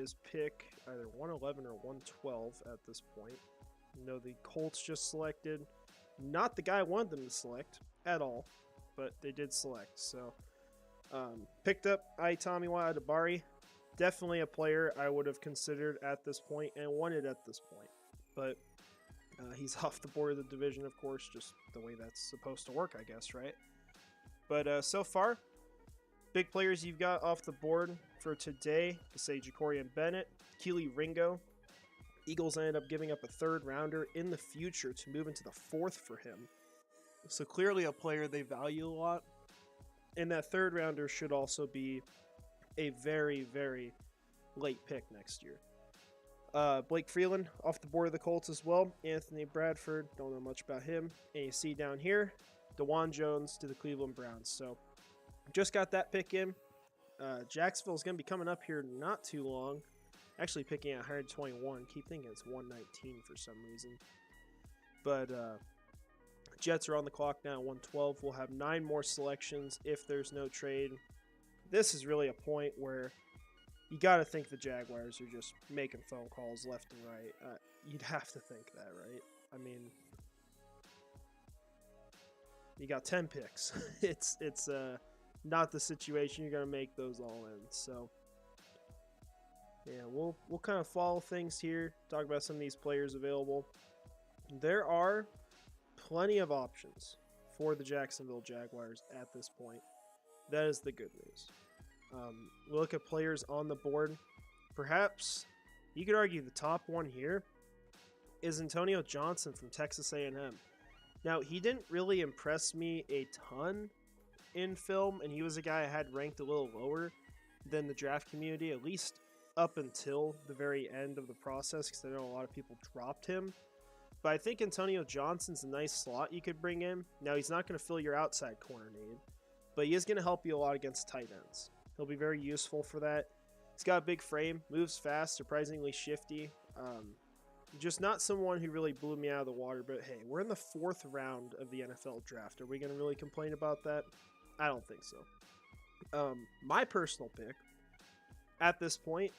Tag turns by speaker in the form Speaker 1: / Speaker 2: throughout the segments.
Speaker 1: is pick either 111 or 112 at this point. No, the Colts just selected. Not the guy I wanted them to select at all, but they did select. So, picked up Tommy Adebari. Definitely a player I would have considered at this point and wanted at this point. But he's off the board of the division, of course, just the way that's supposed to work, I guess, right? But so far, big players you've got off the board for today, to say Jacorian Bennett, Keely Ringo. Eagles ended up giving up a third rounder in the future to move into the fourth for him. So clearly a player they value a lot. And that third rounder should also be a very, very late pick next year. Blake Freeland off the board of the Colts as well. Anthony Bradford, don't know much about him. And you see down here, DeJuan Jones to the Cleveland Browns. So just got that pick in. Jacksonville's going to be coming up here not too long. Actually picking at 121. Keep thinking it's 119 for some reason. But Jets are on the clock now at 112. We'll have 9 more selections if there's no trade. This is really a point where you got to think the Jaguars are just making phone calls left and right. You'd have to think that, right? I mean, you got 10 picks. It's not the situation you're going to make those all in. So, yeah, we'll kind of follow things here, talk about some of these players available. There are plenty of options for the Jacksonville Jaguars at this point. That is the good news. We look at players on the board. Perhaps you could argue the top one here is Antonio Johnson from Texas A&M. Now, he didn't really impress me a ton in film, and he was a guy I had ranked a little lower than the draft community, at least up until the very end of the process, because I know a lot of people dropped him. But I think Antonio Johnson's a nice slot you could bring in. Now, he's not going to fill your outside corner need, but he is going to help you a lot against tight ends. He'll be very useful for that. He's got a big frame, moves fast, surprisingly shifty. Just not someone who really blew me out of the water, but hey, we're in the 4th round of the NFL draft. Are we going to really complain about that? I don't think so. My personal pick at this point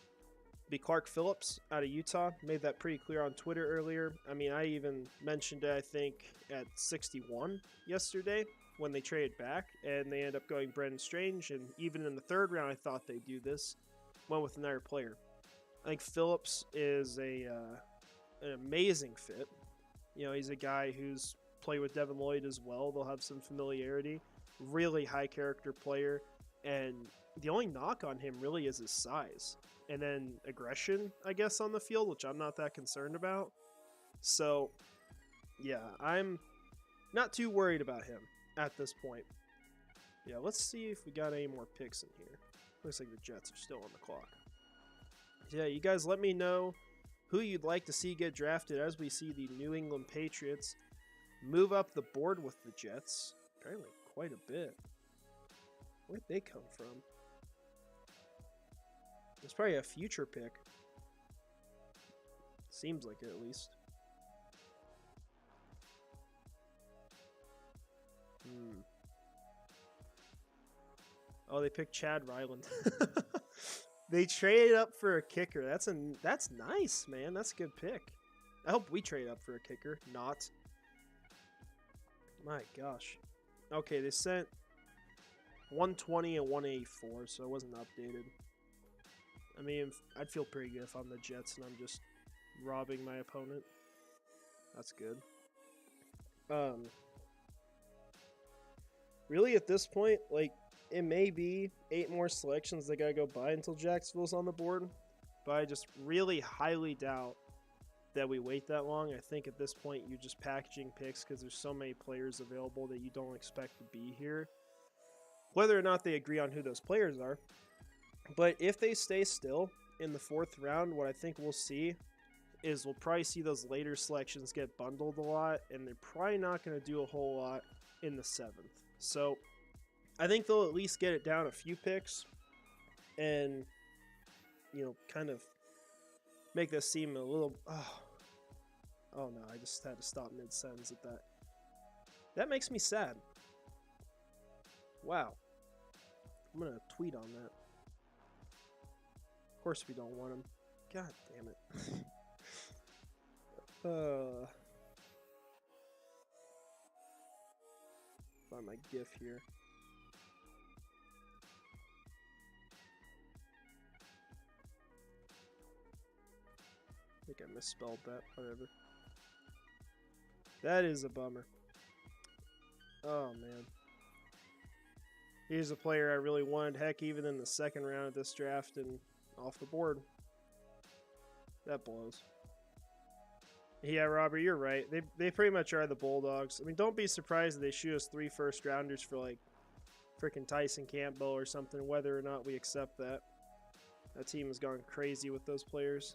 Speaker 1: be Clark Phillips out of Utah. Made that pretty clear on Twitter earlier. I mean, I even mentioned it, I think, at 61 yesterday when they traded back, and they ended up going Brendan Strange, and even in the 3rd round, I thought they'd do this. Went with another player. I think Phillips is an amazing fit. You know, he's a guy who's played with Devin Lloyd as well. They'll have some familiarity. Really high character player, and the only knock on him really is his size. And then aggression, I guess, on the field, which I'm not that concerned about. So, yeah, I'm not too worried about him at this point. Yeah, let's see if we got any more picks in here. Looks like the Jets are still on the clock. Yeah, you guys let me know who you'd like to see get drafted as we see the New England Patriots move up the board with the Jets. Apparently quite a bit. Where'd they come from? It's probably a future pick. Seems like it, at least. Oh, they picked Chad Ryland. They traded up for a kicker. That's nice, man. That's a good pick. I hope we trade up for a kicker. Not. My gosh. Okay, they sent 120 and 184, so it wasn't updated. I mean, I'd feel pretty good if I'm the Jets and I'm just robbing my opponent. That's good. Really, at this point, like, it may be 8 more selections they gotta go by until Jacksonville's on the board, but I just really highly doubt that we wait that long. I think at this point you're just packaging picks because there's so many players available that you don't expect to be here. Whether or not they agree on who those players are. But if they stay still in the 4th round, what I think we'll see is we'll probably see those later selections get bundled a lot, and they're probably not going to do a whole lot in the 7th. So I think they'll at least get it down a few picks and, you know, kind of make this seem a little... Oh no, I just had to stop mid-sentence at that. That makes me sad. Wow. I'm going to tweet on that. Of course we don't want him. God damn it. Find my GIF here. I think I misspelled that. Whatever. That is a bummer. Oh, man. He's a player I really wanted. Heck, even in the second round of this draft and off the board. That blows. Yeah, Robert, you're right. They pretty much are the Bulldogs. I mean, don't be surprised if they shoot us 3 first-rounders for, like, freaking Tyson Campbell or something, whether or not we accept that. That team has gone crazy with those players.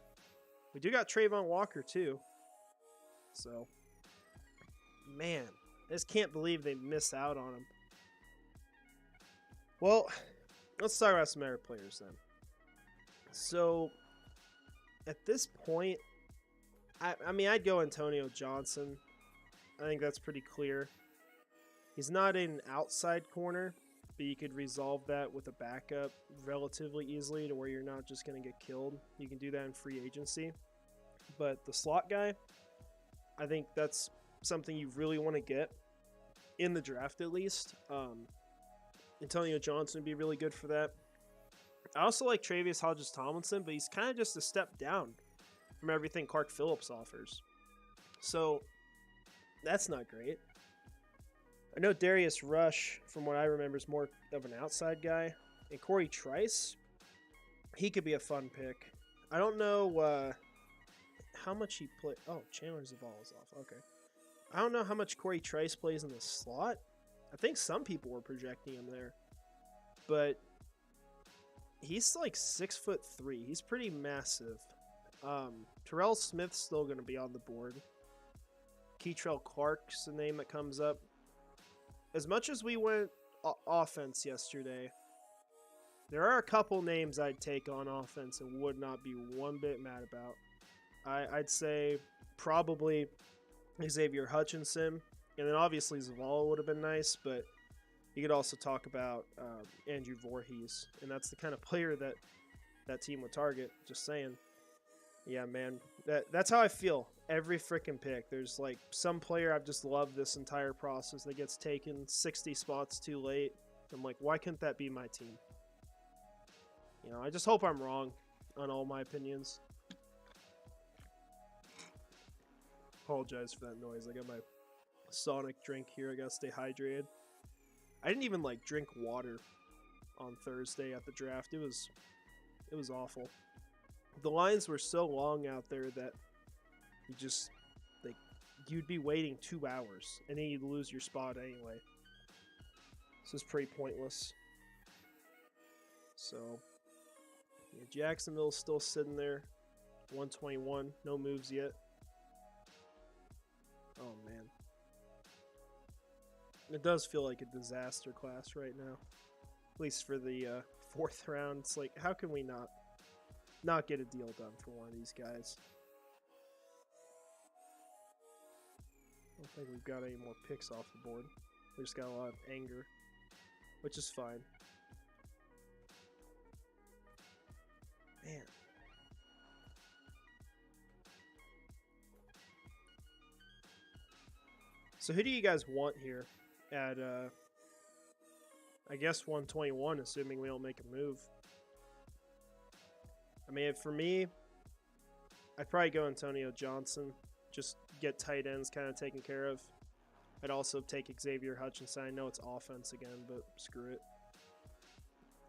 Speaker 1: We do got Trayvon Walker, too. So, man, I just can't believe they missed out on him. Well, let's talk about some other players then. So, at this point, I mean, I'd go Antonio Johnson. I think that's pretty clear. He's not an outside corner, but you could resolve that with a backup relatively easily to where you're not just going to get killed. You can do that in free agency. But the slot guy, I think that's something you really want to get in the draft at least. Antonio Johnson would be really good for that. I also like Travius Hodges-Tomlinson, but he's kind of just a step down from everything Clark Phillips offers. So, that's not great. I know Darius Rush, from what I remember, is more of an outside guy. And Corey Trice, he could be a fun pick. I don't know how much he plays. Oh, Chandler Zavala is off. Okay. I don't know how much Corey Trice plays in the slot. I think some people were projecting him there. But he's like 6'3". He's pretty massive. Terrell Smith's still going to be on the board. Keitrell Clark's the name that comes up. As much as we went offense yesterday, there are a couple names I'd take on offense and would not be one bit mad about. I'd say probably Xavier Hutchinson, and then obviously Zavala would have been nice, but you could also talk about Andrew Voorhees, and that's the kind of player that team would target, just saying. Yeah, man, that's how I feel every freaking pick. There's like some player I've just loved this entire process that gets taken 60 spots too late. I'm like, why couldn't that be my team? You know, I just hope I'm wrong on all my opinions. Apologize for that noise. I got my Sonic drink here. I gotta stay hydrated. I didn't even like drink water on Thursday at the draft. It was awful. The lines were so long out there that you just like you'd be waiting 2 hours and then you'd lose your spot anyway. So it's pretty pointless. So yeah, Jacksonville's still sitting there, 121, no moves yet. Oh man, it does feel like a disaster class right now. At least for the 4th round, it's like how can we not get a deal done for one of these guys? I don't think we've got any more picks off the board. We just got a lot of anger, which is fine. Man. So who do you guys want here at, I guess 121, assuming we don't make a move? I mean, for me, I'd probably go Antonio Johnson. Just get tight ends kind of taken care of. I'd also take Xavier Hutchinson. I know it's offense again, but screw it.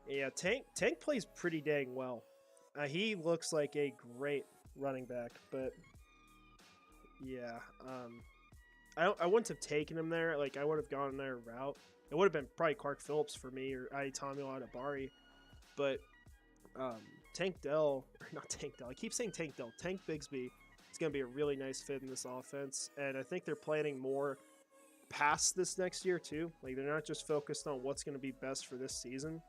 Speaker 1: Yeah, Tank plays pretty dang well. He looks like a great running back, but yeah, I wouldn't have taken him there. Like, I would have gone their route. It would have been probably Clark Phillips for me or Tommy Adebari, but Tank Dell, or not Tank Dell, I keep saying Tank Dell, Tank Bigsby is going to be a really nice fit in this offense, and I think they're planning more past this next year too. Like, they're not just focused on what's going to be best for this season,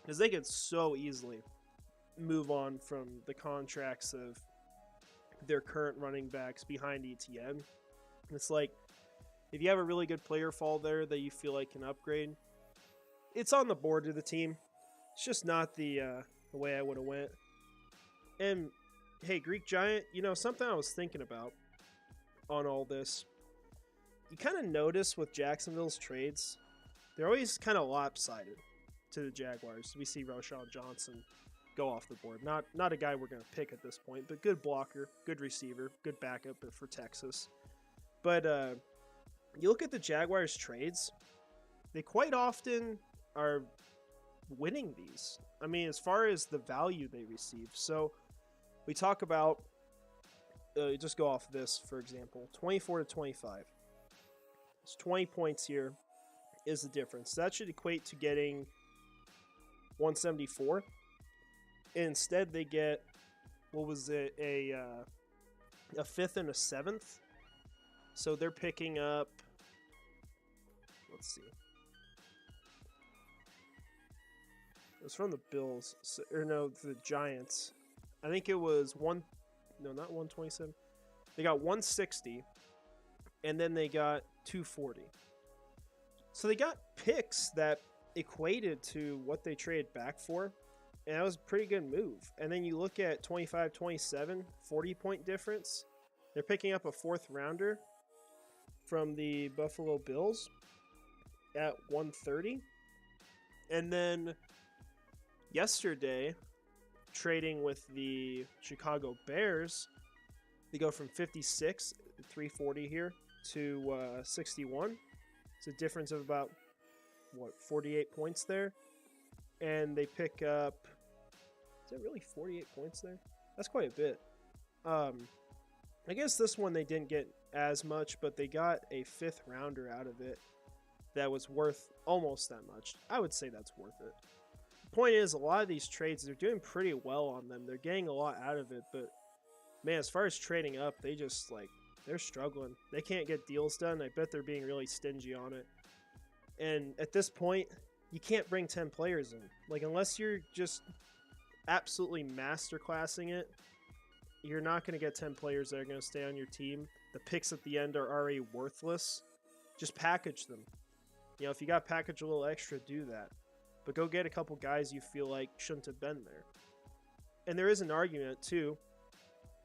Speaker 1: because they could so easily move on from the contracts of their current running backs behind ETN. It's like, if you have a really good player fall there that you feel like can upgrade, it's on the board to the team. It's just not the way I would have went. And hey, Greek Giant, you know, something I was thinking about on all this. You kind of notice with Jacksonville's trades, they're always kind of lopsided to the Jaguars. We see Roshan Johnson go off the board. Not a guy we're going to pick at this point, but good blocker, good receiver, good backup for Texas. But you look at the Jaguars' trades, they quite often are winning these. I mean, as far as the value they receive. So we talk about, just go off this, for example, 24 to 25. It's 20 points here is the difference. That should equate to getting 174. And instead they get, what was it, a fifth and a seventh. So they're picking up, let's see. It was from the Bills, or no, the Giants. I think it was not 127. They got 160, and then they got 240. So they got picks that equated to what they traded back for, and that was a pretty good move. And then you look at 25-27, 40-point difference. They're picking up a fourth rounder from the Buffalo Bills at 130. And then yesterday, trading with the Chicago Bears, they go from 56, 340 here, to 61. It's a difference of about, 48 points there. And they pick up, is that really 48 points there? That's quite a bit. I guess this one they didn't get as much, but they got a fifth rounder out of it that was worth almost that much. I would say that's worth it. The point is, a lot of these trades, they're doing pretty well on them. They're getting a lot out of it, but man, as far as trading up, they just, they're struggling. They can't get deals done. I bet they're being really stingy on it. And at this point, you can't bring 10 players in. Unless you're just absolutely masterclassing it, you're not going to get 10 players that are going to stay on your team. The picks at the end are already worthless. Just package them. You know, if you got to package a little extra, do that. But go get a couple guys you feel like shouldn't have been there. And there is an argument, too,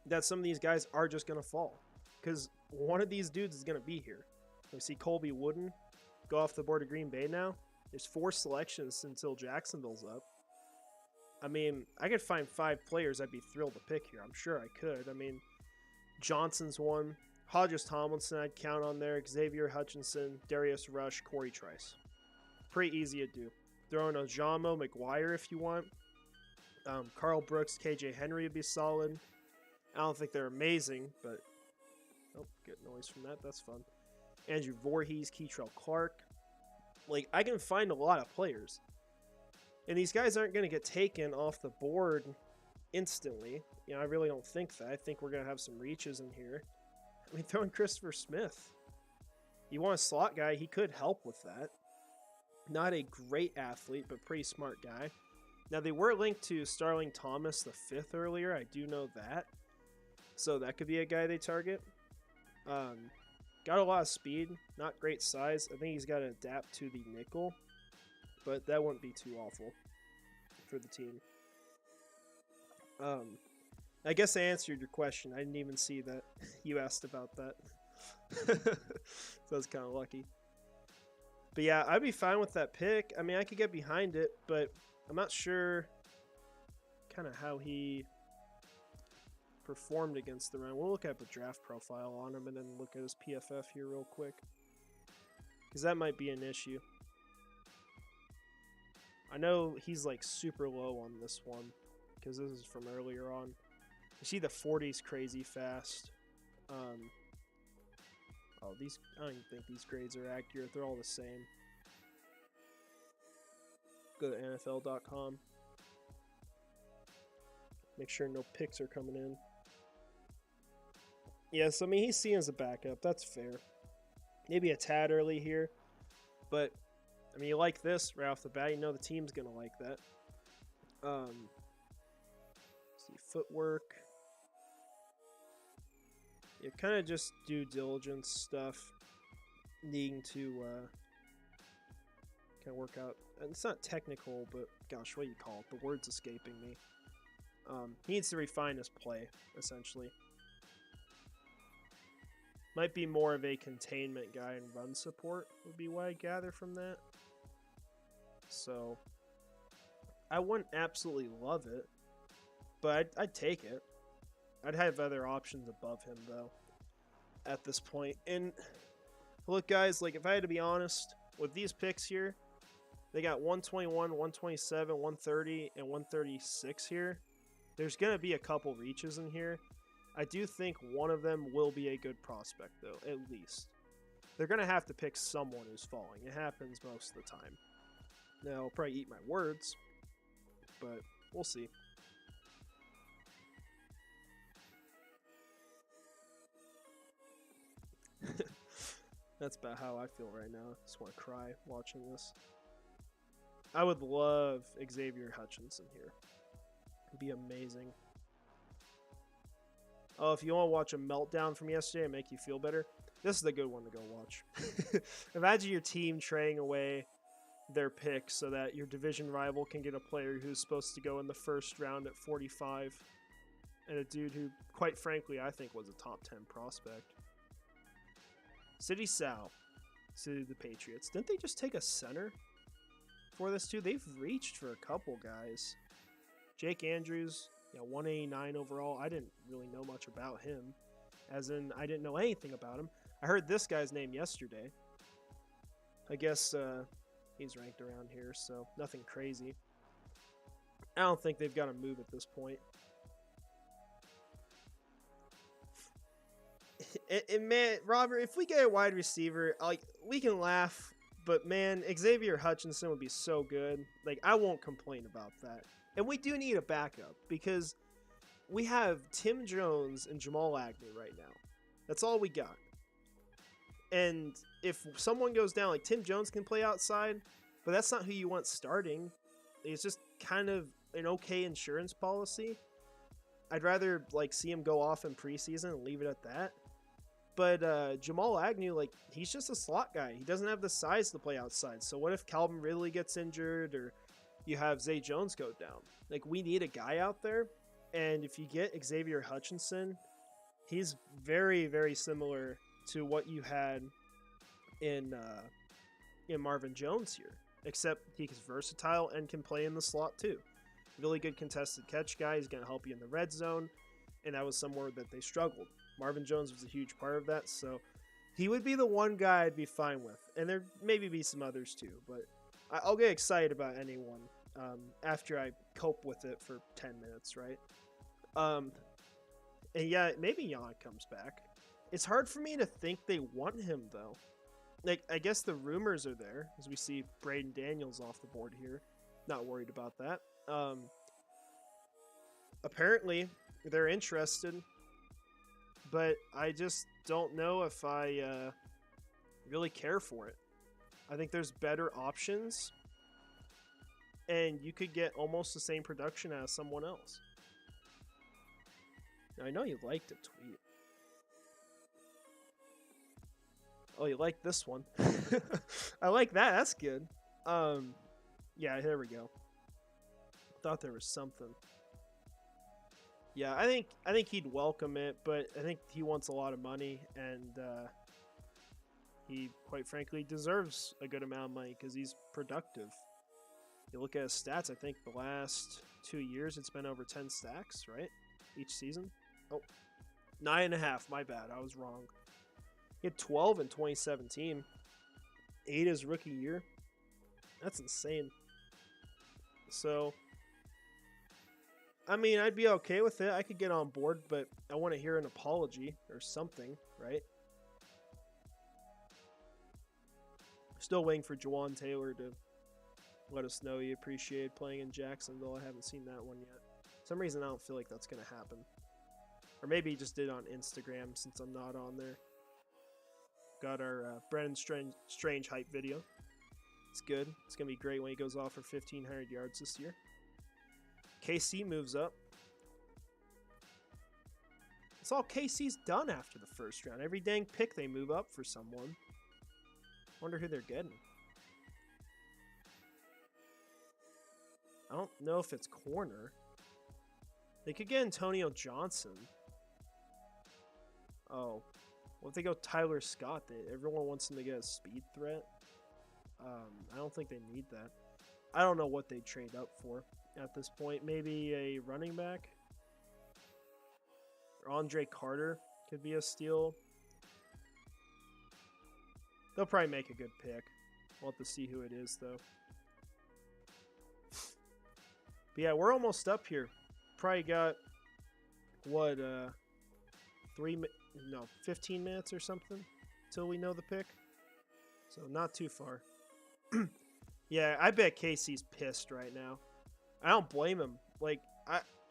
Speaker 1: that some of these guys are just going to fall. Because one of these dudes is going to be here. We see Colby Wooden go off the board of Green Bay now. There's 4 selections until Jacksonville's up. I mean, I could find 5 players I'd be thrilled to pick here. I'm sure I could. I mean, Johnson's one. Hodges Tomlinson I'd count on there. Xavier Hutchinson, Darius Rush, Corey Trice. Pretty easy to do. Throw in Ojamo McGuire if you want. Carl Brooks, KJ Henry would be solid. I don't think they're amazing, but... Oh, get noise from that. That's fun. Andrew Voorhees, Keitrell Clark. I can find a lot of players. And these guys aren't going to get taken off the board instantly. You know, I really don't think that. I think we're going to have some reaches in here. I mean, throw in Christopher Smith. You want a slot guy, he could help with that. Not a great athlete, but pretty smart guy. Now, they were linked to Starling Thomas the 5th earlier. I do know that. So that could be a guy they target. Got a lot of speed, not great size. I think he's got to adapt to the nickel, but that wouldn't be too awful for the team. I guess I answered your question. I didn't even see that you asked about that. So I was kind of lucky. But yeah, I'd be fine with that pick. I mean, I could get behind it, but I'm not sure kind of how he performed against the run. We'll look at the draft profile on him and then look at his PFF here real quick, because that might be an issue. I know he's super low on this one because this is from earlier on. You see the 40's crazy fast. I don't even think these grades are accurate. They're all the same. Go to NFL.com. Make sure no picks are coming in. Yes, I mean, he's seen as a backup. That's fair. Maybe a tad early here. But, I mean, you like this right off the bat. You know the team's going to like that. See, footwork. Yeah, kind of just due diligence stuff. Needing to kind of work out. And it's not technical, but gosh, what do you call it? The word's escaping me. He needs to refine his play, essentially. Might be more of a containment guy and run support, would be what I gather from that. So, I wouldn't absolutely love it, but I'd take it. I'd have other options above him, though, at this point. And, look, guys, like, if I had to be honest, with these picks here, they got 121, 127, 130, and 136 here. There's going to be a couple reaches in here. I do think one of them will be a good prospect, though, at least. They're going to have to pick someone who's falling. It happens most of the time. Now, I'll probably eat my words, but we'll see. That's about how I feel right now. I just want to cry watching this. I would love Xavier Hutchinson here. It'd be amazing. Oh, if you want to watch a meltdown from yesterday and make you feel better, this is a good one to go watch. Imagine your team trading away their pick so that your division rival can get a player who's supposed to go in the first round at 45, and a dude who, quite frankly, I think was a top 10 prospect. City Sal to the Patriots. Didn't they just take a center for this too? They've reached for a couple guys. Jake Andrews, yeah, 189 overall. I didn't really know much about him, as in I didn't know anything about him. I heard this guy's name yesterday. I guess he's ranked around here, so nothing crazy. I don't think they've got to move at this point. And man, Robert, if we get a wide receiver, like, we can laugh, but man, Xavier Hutchinson would be so good. Like, I won't complain about that. And we do need a backup because we have Tim Jones and Jamal Agnew right now. That's all we got. And if someone goes down, like, Tim Jones can play outside, but that's not who you want starting. It's just kind of an okay insurance policy. I'd rather, like, see him go off in preseason and leave it at that. But Jamal Agnew, like, he's just a slot guy. He doesn't have the size to play outside. So what if Calvin Ridley gets injured or you have Zay Jones go down? Like, we need a guy out there. And if you get Xavier Hutchinson, he's very, very similar to what you had in Marvin Jones here. Except he's versatile and can play in the slot too. Really good contested catch guy. He's going to help you in the red zone. And that was somewhere that they struggled. Marvin Jones was a huge part of that, so he would be the one guy I'd be fine with. And there maybe be some others too, but I'll get excited about anyone after I cope with it for 10 minutes, right? And yeah, maybe Yannick comes back. It's hard for me to think they want him, though. Like, I guess the rumors are there, as we see Braden Daniels off the board here. Not worried about that. Apparently, they're interested. But I just don't know if I really care for it. I think there's better options. And you could get almost the same production as someone else. Now, I know you liked a tweet. Oh, you liked this one. I like that. That's good. Yeah, there we go. Thought there was something. Yeah, I think he'd welcome it, but I think he wants a lot of money, and he, quite frankly, deserves a good amount of money because he's productive. You look at his stats, I think the last 2 years it's been over 10 stacks, right? Each season? Oh, 9.5, my bad, I was wrong. He had 12 in 2017. 8 his rookie year. That's insane. So, I mean, I'd be okay with it. I could get on board, but I want to hear an apology or something, right? Still waiting for Juwan Taylor to let us know he appreciated playing in Jacksonville. I haven't seen that one yet. For some reason, I don't feel like that's going to happen. Or maybe he just did on Instagram since I'm not on there. Got our Brennan Strange hype video. It's good. It's going to be great when he goes off for 1,500 yards this year. KC moves up. It's all KC's done after the first round. Every dang pick they move up for someone. Wonder who they're getting. I don't know if it's corner. They could get Antonio Johnson. Oh. What if they go Tyler Scott? Everyone wants him to get a speed threat. I don't think they need that. I don't know what they trade up for at this point. Maybe a running back? Or Andre Carter could be a steal. They'll probably make a good pick. We'll have to see who it is, though. But yeah, we're almost up here. Probably got, what, 15 minutes or something until we know the pick. So not too far. Yeah, I bet Casey's pissed right now. I don't blame him. Like,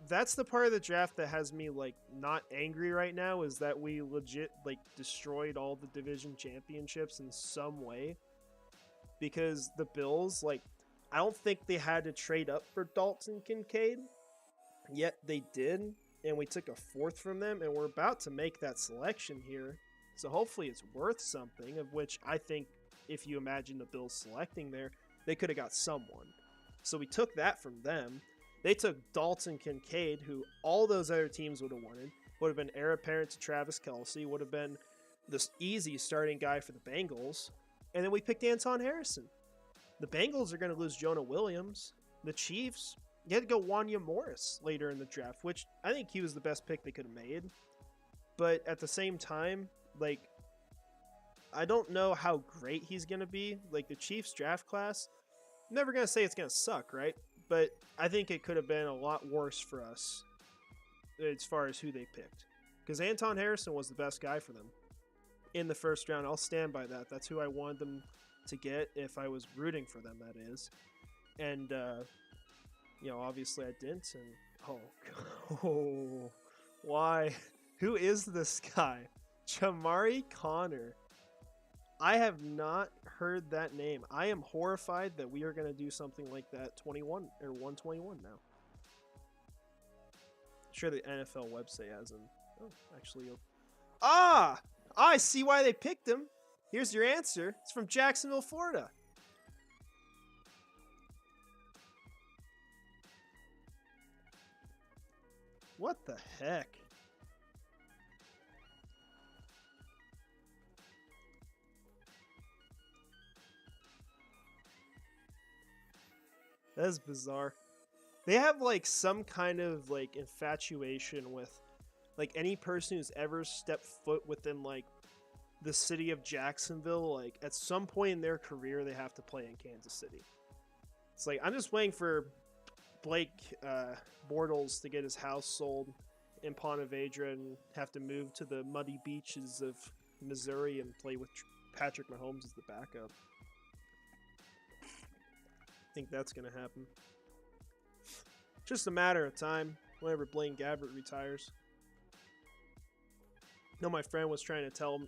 Speaker 1: that's the part of the draft that has me, like, not angry right now, is that we legit, like, destroyed all the division championships in some way. Because the Bills, like, I don't think they had to trade up for Dalton Kincaid, yet they did, and we took a 4th from them, and we're about to make that selection here. So hopefully it's worth something, of which I think if you imagine the Bills selecting there, they could have got someone. So we took that from them. They took Dalton Kincaid, who all those other teams would have wanted. Would have been heir apparent to Travis Kelce. Would have been this easy starting guy for the Bengals. And then we picked Anton Harrison. The Bengals are going to lose Jonah Williams. The Chiefs, you had to go Wanya Morris later in the draft, which I think he was the best pick they could have made. But at the same time, like, I don't know how great he's going to be. Like, the Chiefs draft class, I'm never going to say it's going to suck, right? But I think it could have been a lot worse for us as far as who they picked. Because Anton Harrison was the best guy for them in the first round. I'll stand by that. That's who I wanted them to get if I was rooting for them, that is. And, you know, obviously I didn't. And, oh, why? Who is this guy? Jamari Connor. I have not heard that name. I am horrified that we are going to do something like that 21 or 121 now. I'm sure the NFL website has him. Oh, actually. I see why they picked him. Here's your answer. It's from Jacksonville, Florida. What the heck? That is bizarre. They have, like, some kind of, like, infatuation with, like, any person who's ever stepped foot within, like, the city of Jacksonville. Like, at some point in their career, they have to play in Kansas City. It's like, I'm just waiting for Blake Bortles to get his house sold in Ponte Vedra and have to move to the muddy beaches of Missouri and play with Patrick Mahomes as the backup. I think that's going to happen. Just a matter of time whenever Blaine Gabbert retires. No, my friend was trying to tell him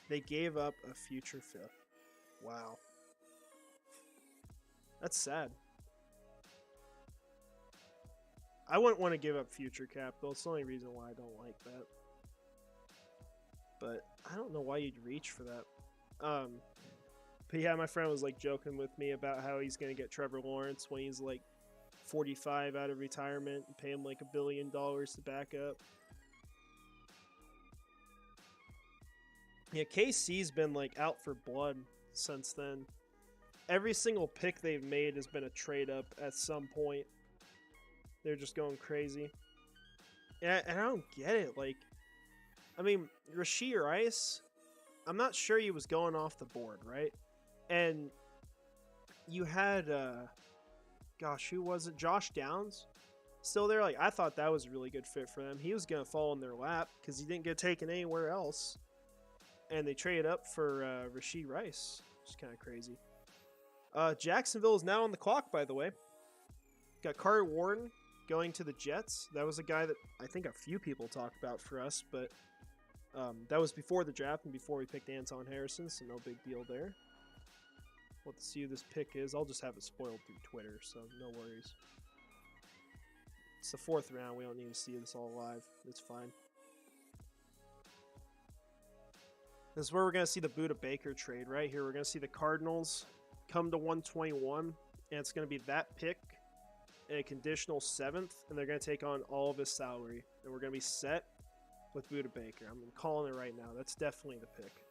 Speaker 1: they gave up a future 5th. Wow. That's sad. I wouldn't want to give up future cap, though. It's the only reason why I don't like that. But I don't know why you'd reach for that. But yeah, my friend was like joking with me about how he's going to get Trevor Lawrence when he's like 45 out of retirement and pay him like $1 billion to back up. Yeah, KC's been like out for blood since then. Every single pick they've made has been a trade up at some point. They're just going crazy. And I don't get it. Like, I mean, Rashee Rice, I'm not sure he was going off the board, right? And you had, gosh, who was it? Josh Downs still there. Like, I thought that was a really good fit for them. He was going to fall in their lap because he didn't get taken anywhere else. And they traded up for Rashee Rice, which is kind of crazy. Jacksonville is now on the clock, by the way. Got Carter Warren going to the Jets. That was a guy that I think a few people talked about for us, but that was before the draft and before we picked Anton Harrison, so no big deal there. We'll have to see who this pick is. I'll just have it spoiled through Twitter, so no worries. It's the 4th round. We don't need to see this all live. It's fine. This is where we're going to see the Budda Baker trade right here. We're going to see the Cardinals come to 121, and it's going to be that pick a conditional 7th, and they're going to take on all of his salary. And we're going to be set with Buda Baker. I'm calling it right now. That's definitely the pick.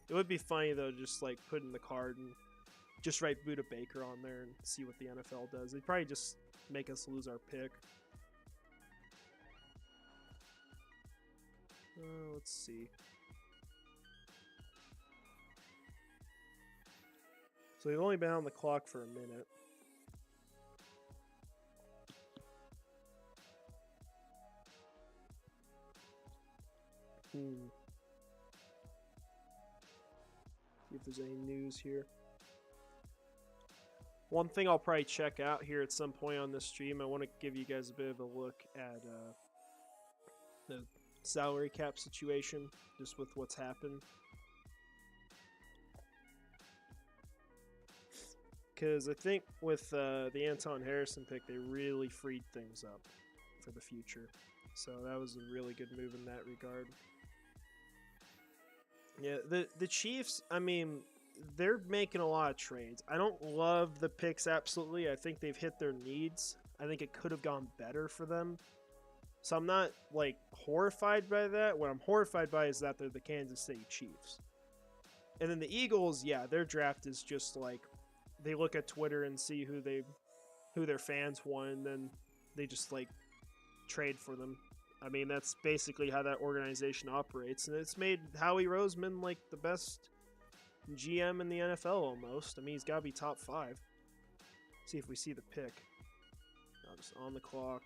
Speaker 1: It would be funny, though, just like put in the card and just write Buda Baker on there and see what the NFL does. They'd probably just make us lose our pick. Let's see. So we've only been on the clock for a minute. See if there's any news here. One thing I'll probably check out here at some point on this stream, I want to give you guys a bit of a look at the salary cap situation, just with what's happened. Because I think with the Anton Harrison pick, they really freed things up for the future. So that was a really good move in that regard. Yeah, the Chiefs, I mean, they're making a lot of trades. I don't love the picks absolutely. I think they've hit their needs. I think it could have gone better for them. So I'm not, like, horrified by that. What I'm horrified by is that they're the Kansas City Chiefs. And then the Eagles, yeah, their draft is just like, they look at Twitter and see who their fans want, and then they just, like, trade for them. I mean, that's basically how that organization operates, and it's made Howie Roseman like the best GM in the NFL almost. I mean, he's got to be top 5. See if we see the pick. I'm just on the clock.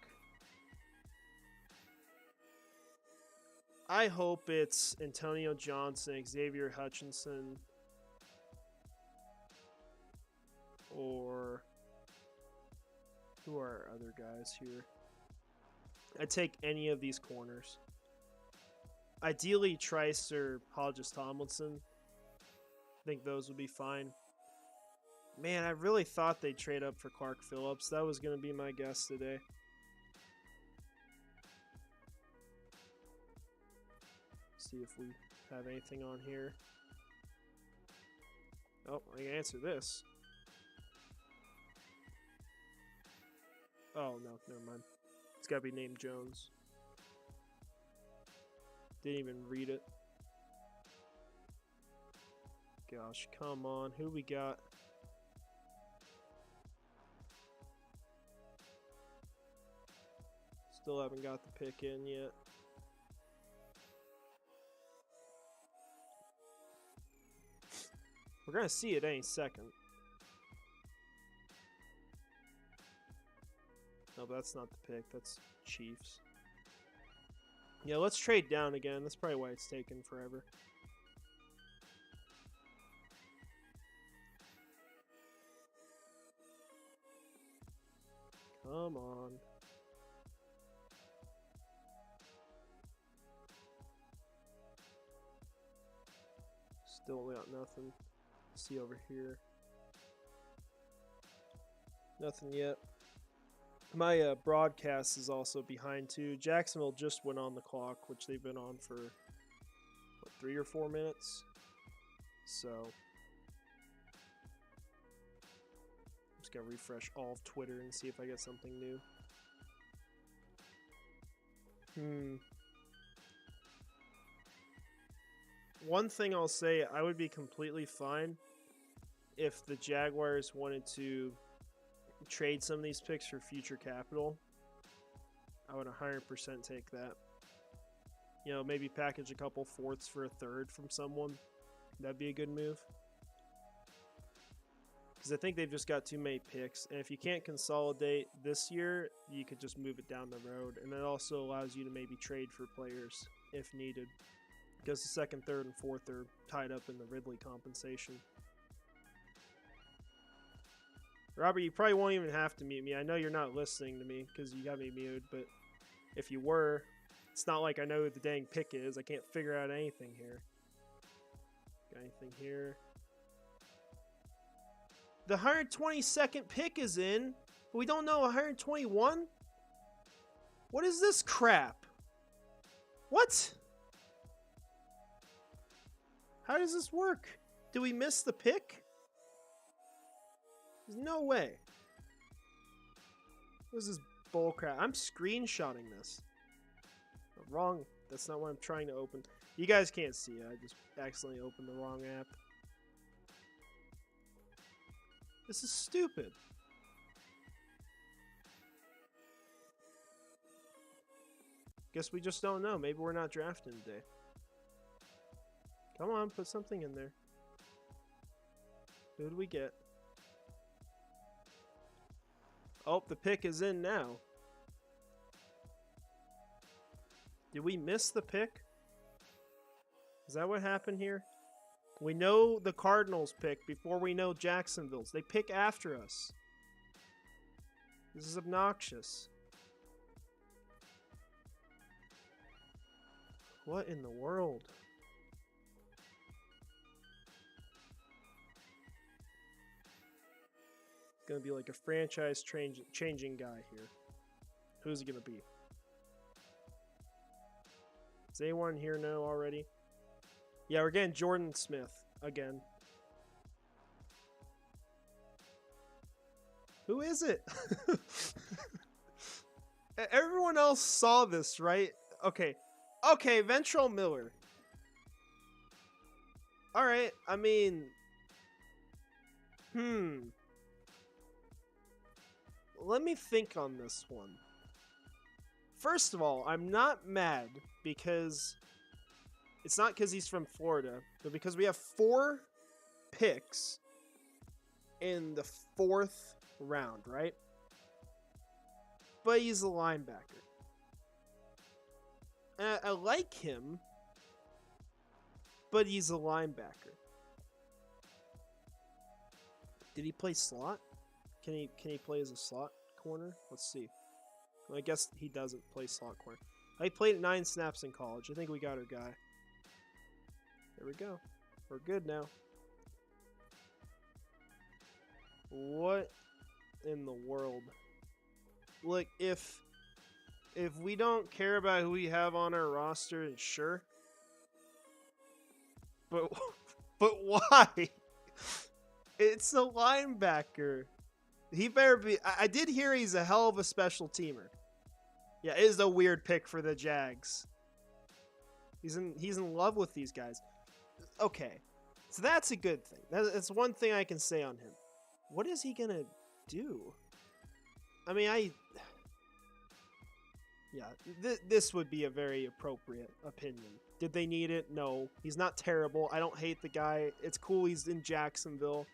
Speaker 1: I hope it's Antonio Johnson, Xavier Hutchinson, or who are our other guys here? I'd take any of these corners. Ideally, Trice or Hodges Tomlinson. I think those would be fine. Man, I really thought they'd trade up for Clark Phillips. That was going to be my guess today. See if we have anything on here. Oh, I can answer this. Oh, no, never mind. It's got to be named Jones. Didn't even read it. Gosh, come on. Who we got? Still haven't got the pick in yet. We're going to see it any second. No, but that's not the pick. That's Chiefs. Yeah, let's trade down again. That's probably why it's taken forever. Come on. Still got nothing. See over here. Nothing yet. My broadcast is also behind too. Jacksonville just went on the clock, which they've been on for, what, 3 or 4 minutes? So, I'm just going to refresh all of Twitter and see if I get something new. One thing I'll say, I would be completely fine if the Jaguars wanted to trade some of these picks for future capital. I would 100% take that. You know, maybe package a couple 4ths for a 3rd from someone. That'd be a good move. Because I think they've just got too many picks. And if you can't consolidate this year, you could just move it down the road. And it also allows you to maybe trade for players if needed. Because the 2nd, 3rd, and 4th are tied up in the Ridley compensation. Robert, you probably won't even have to mute me. I know you're not listening to me because you got me muted, but if you were, it's not like I know who the dang pick is. I can't figure out anything here. Got anything here? The 122nd pick is in, but we don't know 121? What is this crap? What? How does this work? Do we miss the pick? There's no way. What is this bullcrap? I'm screenshotting this. Wrong. That's not what I'm trying to open. You guys can't see it. I just accidentally opened the wrong app. This is stupid. Guess we just don't know. Maybe we're not drafting today. Come on, put something in there. Who do we get? Oh, the pick is in now. Did we miss the pick? Is that what happened here? We know the Cardinals pick before we know Jacksonville's. They pick after us. This is obnoxious. What in the world? Gonna be like a franchise changing guy here. Who's it gonna be? Does anyone here know already? Yeah, we're getting Jordan Smith again. Who is it? Everyone else saw this, right? Okay. Okay, Ventrell Miller. Alright, I mean... Let me think on this one. First of all, I'm not mad because... It's not because he's from Florida, but because we have 4 picks in the 4th round, right? But he's a linebacker. I like him, but he's a linebacker. Did he play slot? Can he play as a slot corner? Let's see. Well, I guess he doesn't play slot corner. He played 9 snaps in college. I think we got our guy. There we go. We're good now. What in the world? Look, if we don't care about who we have on our roster, then sure. But why? It's a linebacker. He better be. I did hear he's a hell of a special teamer. Yeah, it is a weird pick for the Jags. He's in love with these guys. Okay, so that's a good thing. That's one thing I can say on him. What is he gonna do? I mean, this would be a very appropriate opinion. Did they need it? No. He's not terrible. I don't hate the guy. It's cool he's in Jacksonville.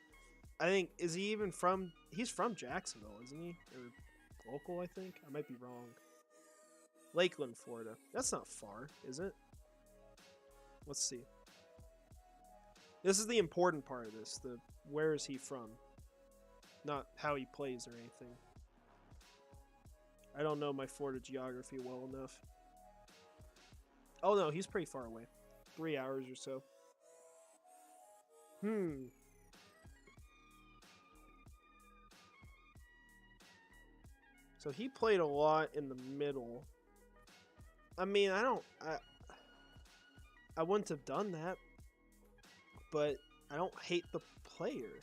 Speaker 1: I think, is he even from... He's from Jacksonville, isn't he? Or local, I think? I might be wrong. Lakeland, Florida. That's not far, is it? Let's see. This is the important part of this. The where is he from? Not how he plays or anything. I don't know my Florida geography well enough. Oh no, he's pretty far away. 3 hours or so. So he played a lot in the middle. I mean, I wouldn't have done that. But I don't hate the player.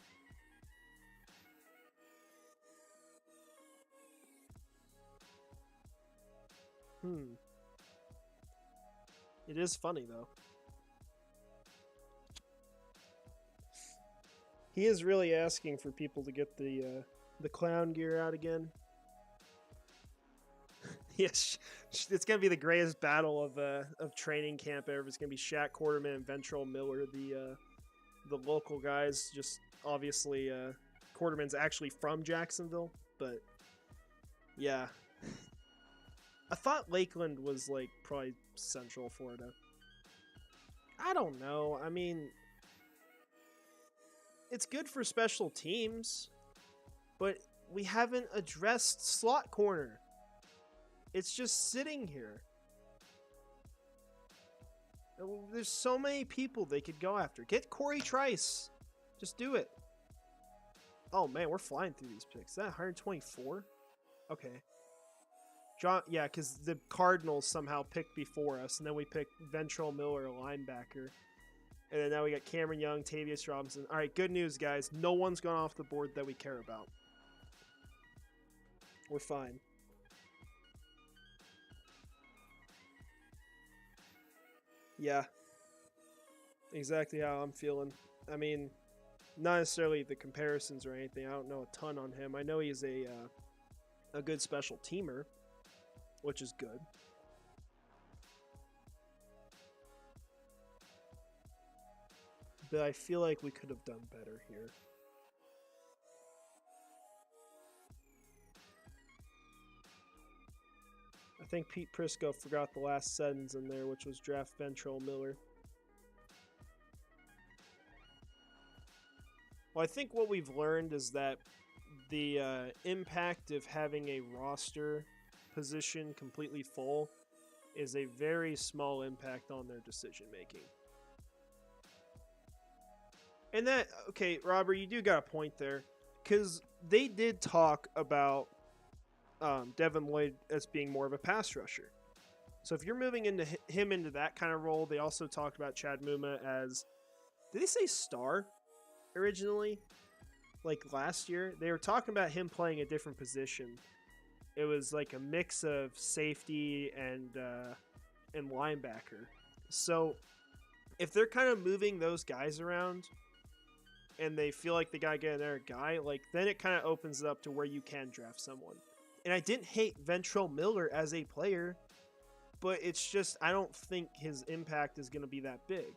Speaker 1: It is funny, though. He is really asking for people to get the clown gear out again. Yes, it's gonna be the greatest battle of training camp ever. It's gonna be Shaq Quarterman and Ventrell Miller, the local guys. Just obviously, Quarterman's actually from Jacksonville, but yeah. I thought Lakeland was like probably Central Florida. I don't know. I mean, it's good for special teams, but we haven't addressed slot corner. It's just sitting here. There's so many people they could go after. Get Corey Trice. Just do it. Oh man, we're flying through these picks. Is that 124? Okay. Yeah, because the Cardinals somehow picked before us, and then we picked Ventrell Miller, a linebacker. And then now we got Cameron Young, Tavius Robinson. All right, good news, guys. No one's gone off the board that we care about. We're fine. Yeah. Exactly how I'm feeling. I mean, not necessarily the comparisons or anything. I don't know a ton on him. I know he's a good special teamer, which is good. But I feel like we could have done better here. I think Pete Prisco forgot the last sentence in there, which was draft Ventrell Miller. Well, I think what we've learned is that the impact of having a roster position completely full is a very small impact on their decision making. And that, okay, Robert, you do got a point there, because they did talk about Devin Lloyd as being more of a pass rusher. So if you're moving into him into that kind of role, they also talked about Chad Muma as, did they say star originally? Like last year, they were talking about him playing a different position. It was like a mix of safety and linebacker. So if they're kind of moving those guys around, and they feel like they gotta get another guy, like then it kind of opens it up to where you can draft someone. And I didn't hate Ventrell Miller as a player, but it's just I don't think his impact is going to be that big.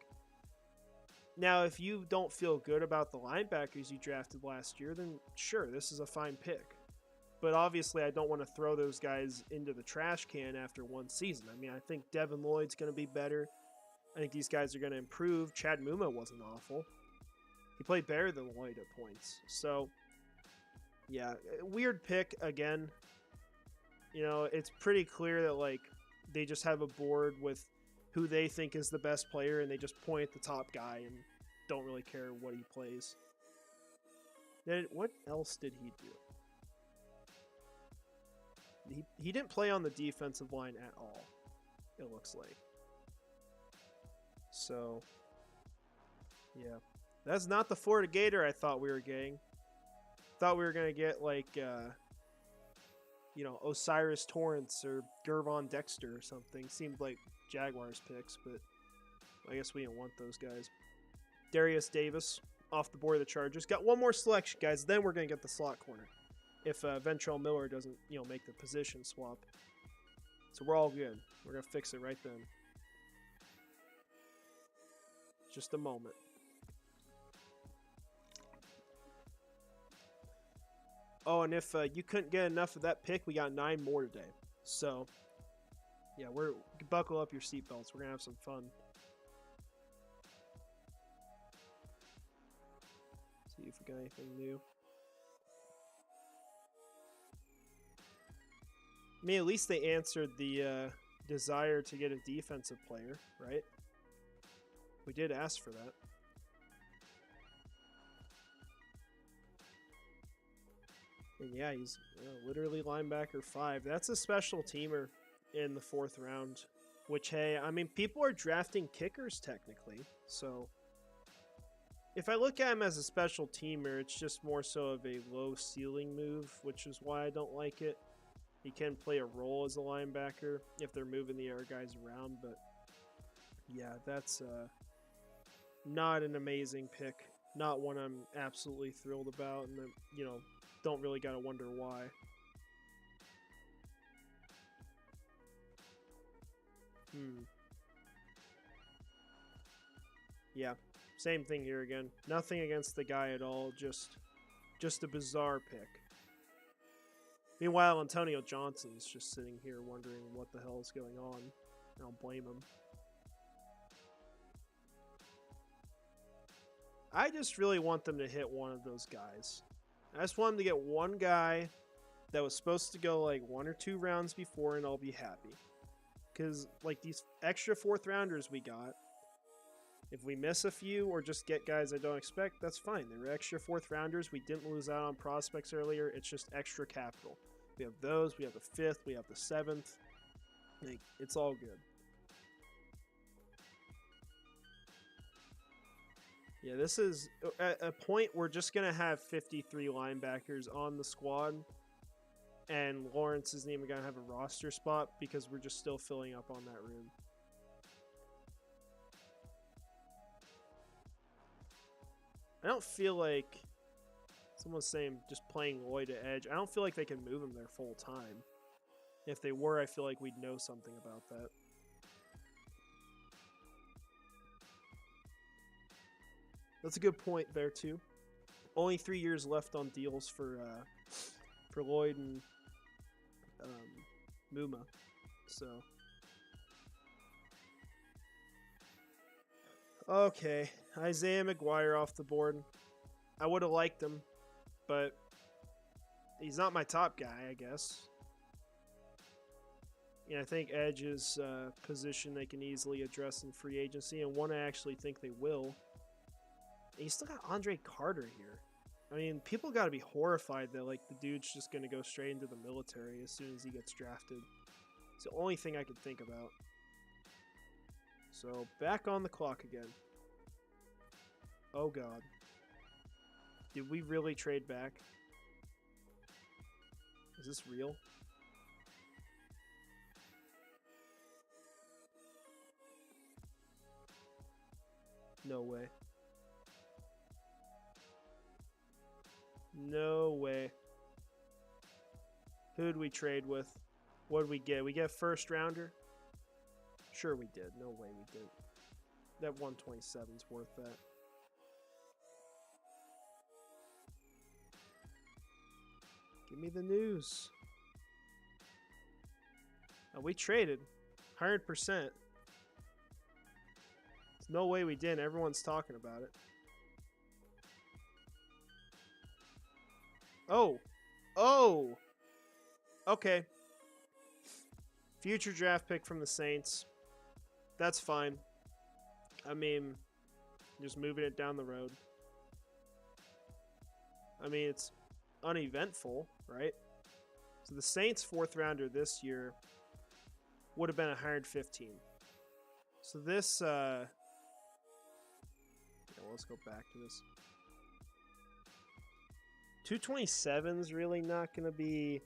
Speaker 1: Now, if you don't feel good about the linebackers you drafted last year, then sure, this is a fine pick. But obviously, I don't want to throw those guys into the trash can after one season. I mean, I think Devin Lloyd's going to be better. I think these guys are going to improve. Chad Muma wasn't awful. He played better than Lloyd at points. So, yeah, weird pick again. You know, it's pretty clear that, like, they just have a board with who they think is the best player, and they just point at the top guy and don't really care what he plays. Then what else did he do? He didn't play on the defensive line at all, it looks like. So, yeah. That's not the Florida Gator I thought we were getting. Thought we were going to get, like, you know, Osiris Torrance or Gervon Dexter or something. Seemed like Jaguars picks, but I guess we didn't want those guys. Darius Davis off the board of the Chargers. Got one more selection, guys. Then we're going to get the slot corner. If Ventrell Miller doesn't, you know, make the position swap. So we're all good. We're going to fix it right then. Just a moment. Oh, and if you couldn't get enough of that pick, we got 9 more today. So, yeah, buckle up your seatbelts. We're going to have some fun. See if we got anything new. I mean, at least they answered the desire to get a defensive player, right? We did ask for that. And yeah, he's literally linebacker 5. That's a special teamer in the 4th round. Which, hey, I mean, people are drafting kickers technically. So, if I look at him as a special teamer, it's just more so of a low ceiling move, which is why I don't like it. He can play a role as a linebacker if they're moving the air guys around. But, yeah, that's not an amazing pick. Not one I'm absolutely thrilled about. And, you know, don't really gotta wonder why. Yeah, same thing here again. Nothing against the guy at all, just a bizarre pick. Meanwhile, Antonio Johnson's just sitting here wondering what the hell is going on. I don't blame him. I just really want them to hit one of those guys. I just want them to get one guy that was supposed to go like 1 or 2 rounds before, and I'll be happy. Because, like, these extra 4th rounders we got, if we miss a few or just get guys I don't expect, that's fine. They were extra 4th rounders. We didn't lose out on prospects earlier. It's just extra capital. We have those. We have the 5th. We have the 7th. Like, it's all good. Yeah, this is at a point we're just going to have 53 linebackers on the squad, and Lawrence isn't even going to have a roster spot because we're just still filling up on that room. I don't feel like, someone's saying just playing Lloyd at edge, I don't feel like they can move him there full time. If they were, I feel like we'd know something about that. That's a good point there too. Only 3 years left on deals for Lloyd and Muma, so okay. Isaiah McGuire off the board. I would have liked him, but he's not my top guy, I guess. Yeah, I think edge is a position they can easily address in free agency, and one I actually think they will. And you still got Andre Carter here. I mean, people got to be horrified that like the dude's just going to go straight into the military as soon as he gets drafted. It's the only thing I can think about. So, back on the clock again. Oh god. Did we really trade back? Is this real? No way. No way. Who'd we trade with? What'd we get? We get first rounder? Sure we did. No way we did. That 127's worth that. Give me the news. Oh, we traded. 100%. There's no way we didn't. Everyone's talking about it. Oh. Oh. Okay. Future draft pick from the Saints. That's fine. I mean, just moving it down the road. I mean, it's uneventful, right? So the Saints' fourth rounder this year would have been 115. So this, yeah, well, let's go back to this. 227's really not going to be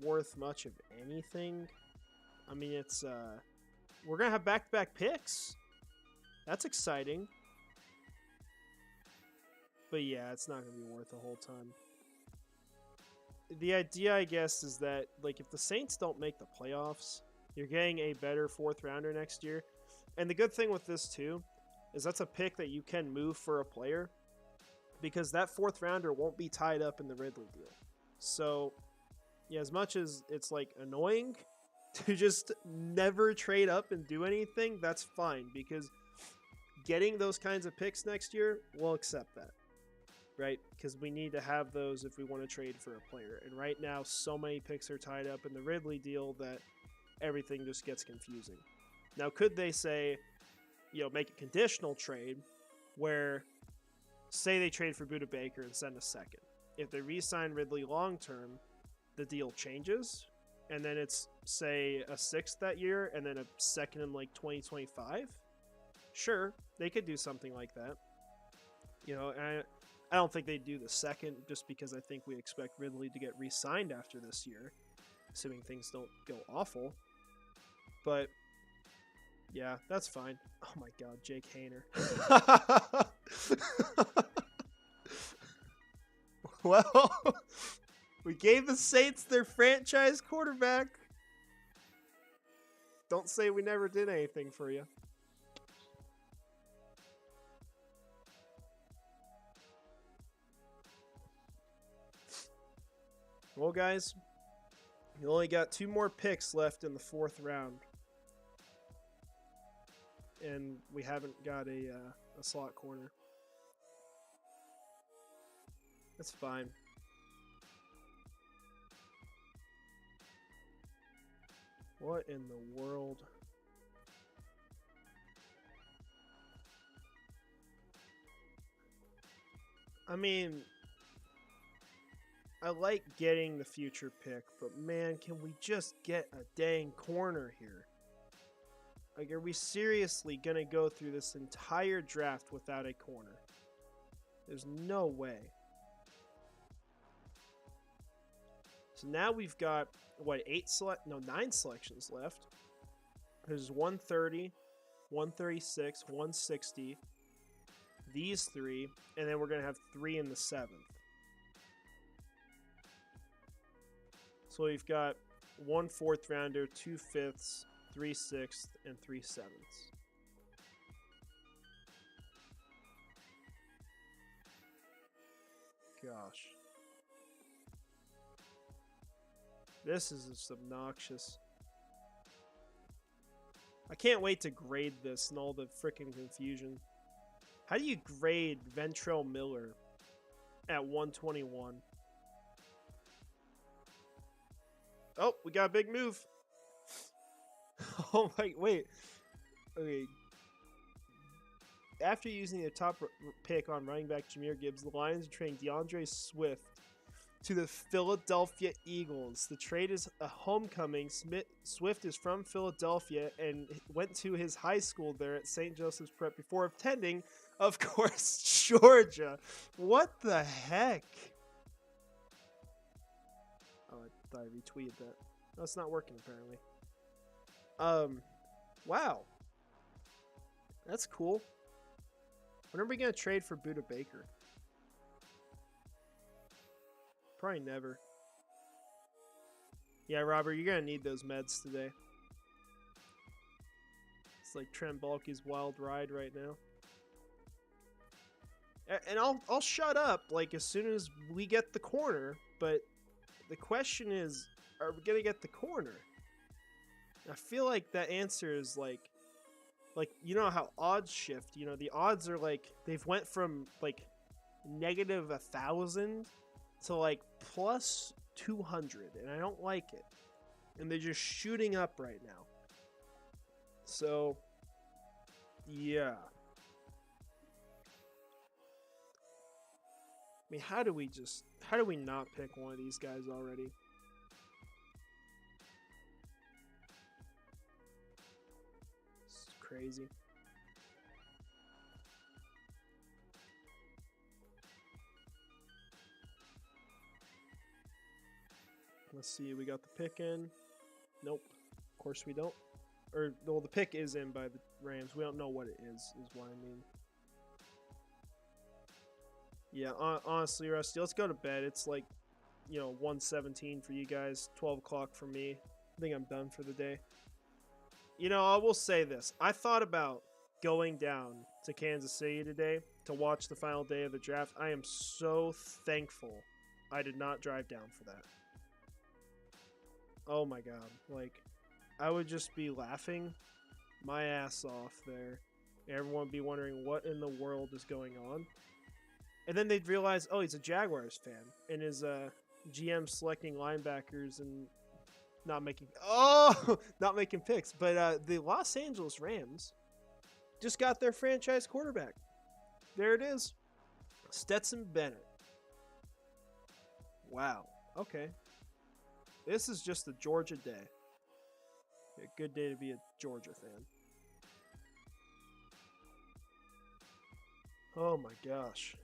Speaker 1: worth much of anything. I mean, it's, we're going to have back-to-back picks. That's exciting. But yeah, it's not going to be worth the whole ton. The idea, I guess, is that, like, if the Saints don't make the playoffs, you're getting a better fourth rounder next year. And the good thing with this, too, is that's a pick that you can move for a player, because that fourth rounder won't be tied up in the Ridley deal. So, yeah, as much as it's, like, annoying to just never trade up and do anything, that's fine, because getting those kinds of picks next year, we'll accept that, right? Because we need to have those if we want to trade for a player. And right now, so many picks are tied up in the Ridley deal that everything just gets confusing. Now, could they say, you know, make a conditional trade where, say they trade for Budda Baker and send a second. If they re-sign Ridley long-term, the deal changes, and then it's, say, a sixth that year, and then a second in, like, 2025? Sure, they could do something like that. You know, and I don't think they'd do the second just because I think we expect Ridley to get re-signed after this year, assuming things don't go awful. But, yeah, that's fine. Oh my god, Jake Haener. Well, we gave the Saints their franchise quarterback. Don't say we never did anything for you. Well, guys, you only got 2 more picks left in the 4th round. And we haven't got a slot corner. That's fine. What in the world? I mean, I like getting the future pick, but man, can we just get a dang corner here? Like, are we seriously going to go through this entire draft without a corner? There's no way. So now we've got, what, 9 selections left. There's 130, 136, 160, these 3, and then we're going to have 3 in the 7th. So we've got 1 4th rounder, 2 5ths, 3 6ths, and 3 7ths. Gosh. This is just obnoxious. I can't wait to grade this and all the freaking confusion. How do you grade Ventrell Miller at 121? Oh, we got a big move. Oh my, wait. Okay. After using their top pick on running back Jahmyr Gibbs, the Lions are trading DeAndre Swift to the Philadelphia Eagles. The trade is a homecoming. Swift is from Philadelphia and went to his high school there at St. Joseph's Prep before attending, of course, Georgia. What the heck? Oh, I thought I retweeted that. No, it's not working apparently. Wow. That's cool. When are we going to trade for Buda Baker? Probably never. Yeah, Robert, you're going to need those meds today. It's like Trent Baalke's wild ride right now. And I'll shut up like as soon as we get the corner, but the question is, are we going to get the corner? I feel like that answer is like, you know how odds shift, you know, the odds are like, they've went from like negative 1,000 to like plus 200, and I don't like it. And they're just shooting up right now. So, yeah. I mean, how do we not pick one of these guys already? It's crazy. Let's see, we got the pick in. Nope. Of course we don't. Or, well, the pick is in by the Rams. We don't know what it is what I mean. Yeah, honestly, Rusty, let's go to bed. It's like, you know, 1:17 for you guys, 12 o'clock for me. I think I'm done for the day. You know, I will say this. I thought about going down to Kansas City today to watch the final day of the draft. I am so thankful I did not drive down for that. Oh my god. Like, I would just be laughing my ass off there. Everyone would be wondering what in the world is going on. And then they'd realize, oh, he's a Jaguars fan. And his GM selecting linebackers and not making picks. But the Los Angeles Rams just got their franchise quarterback. There it is. Stetson Bennett. Wow. Okay. This is just a Georgia day. A good day to be a Georgia fan. Oh my gosh.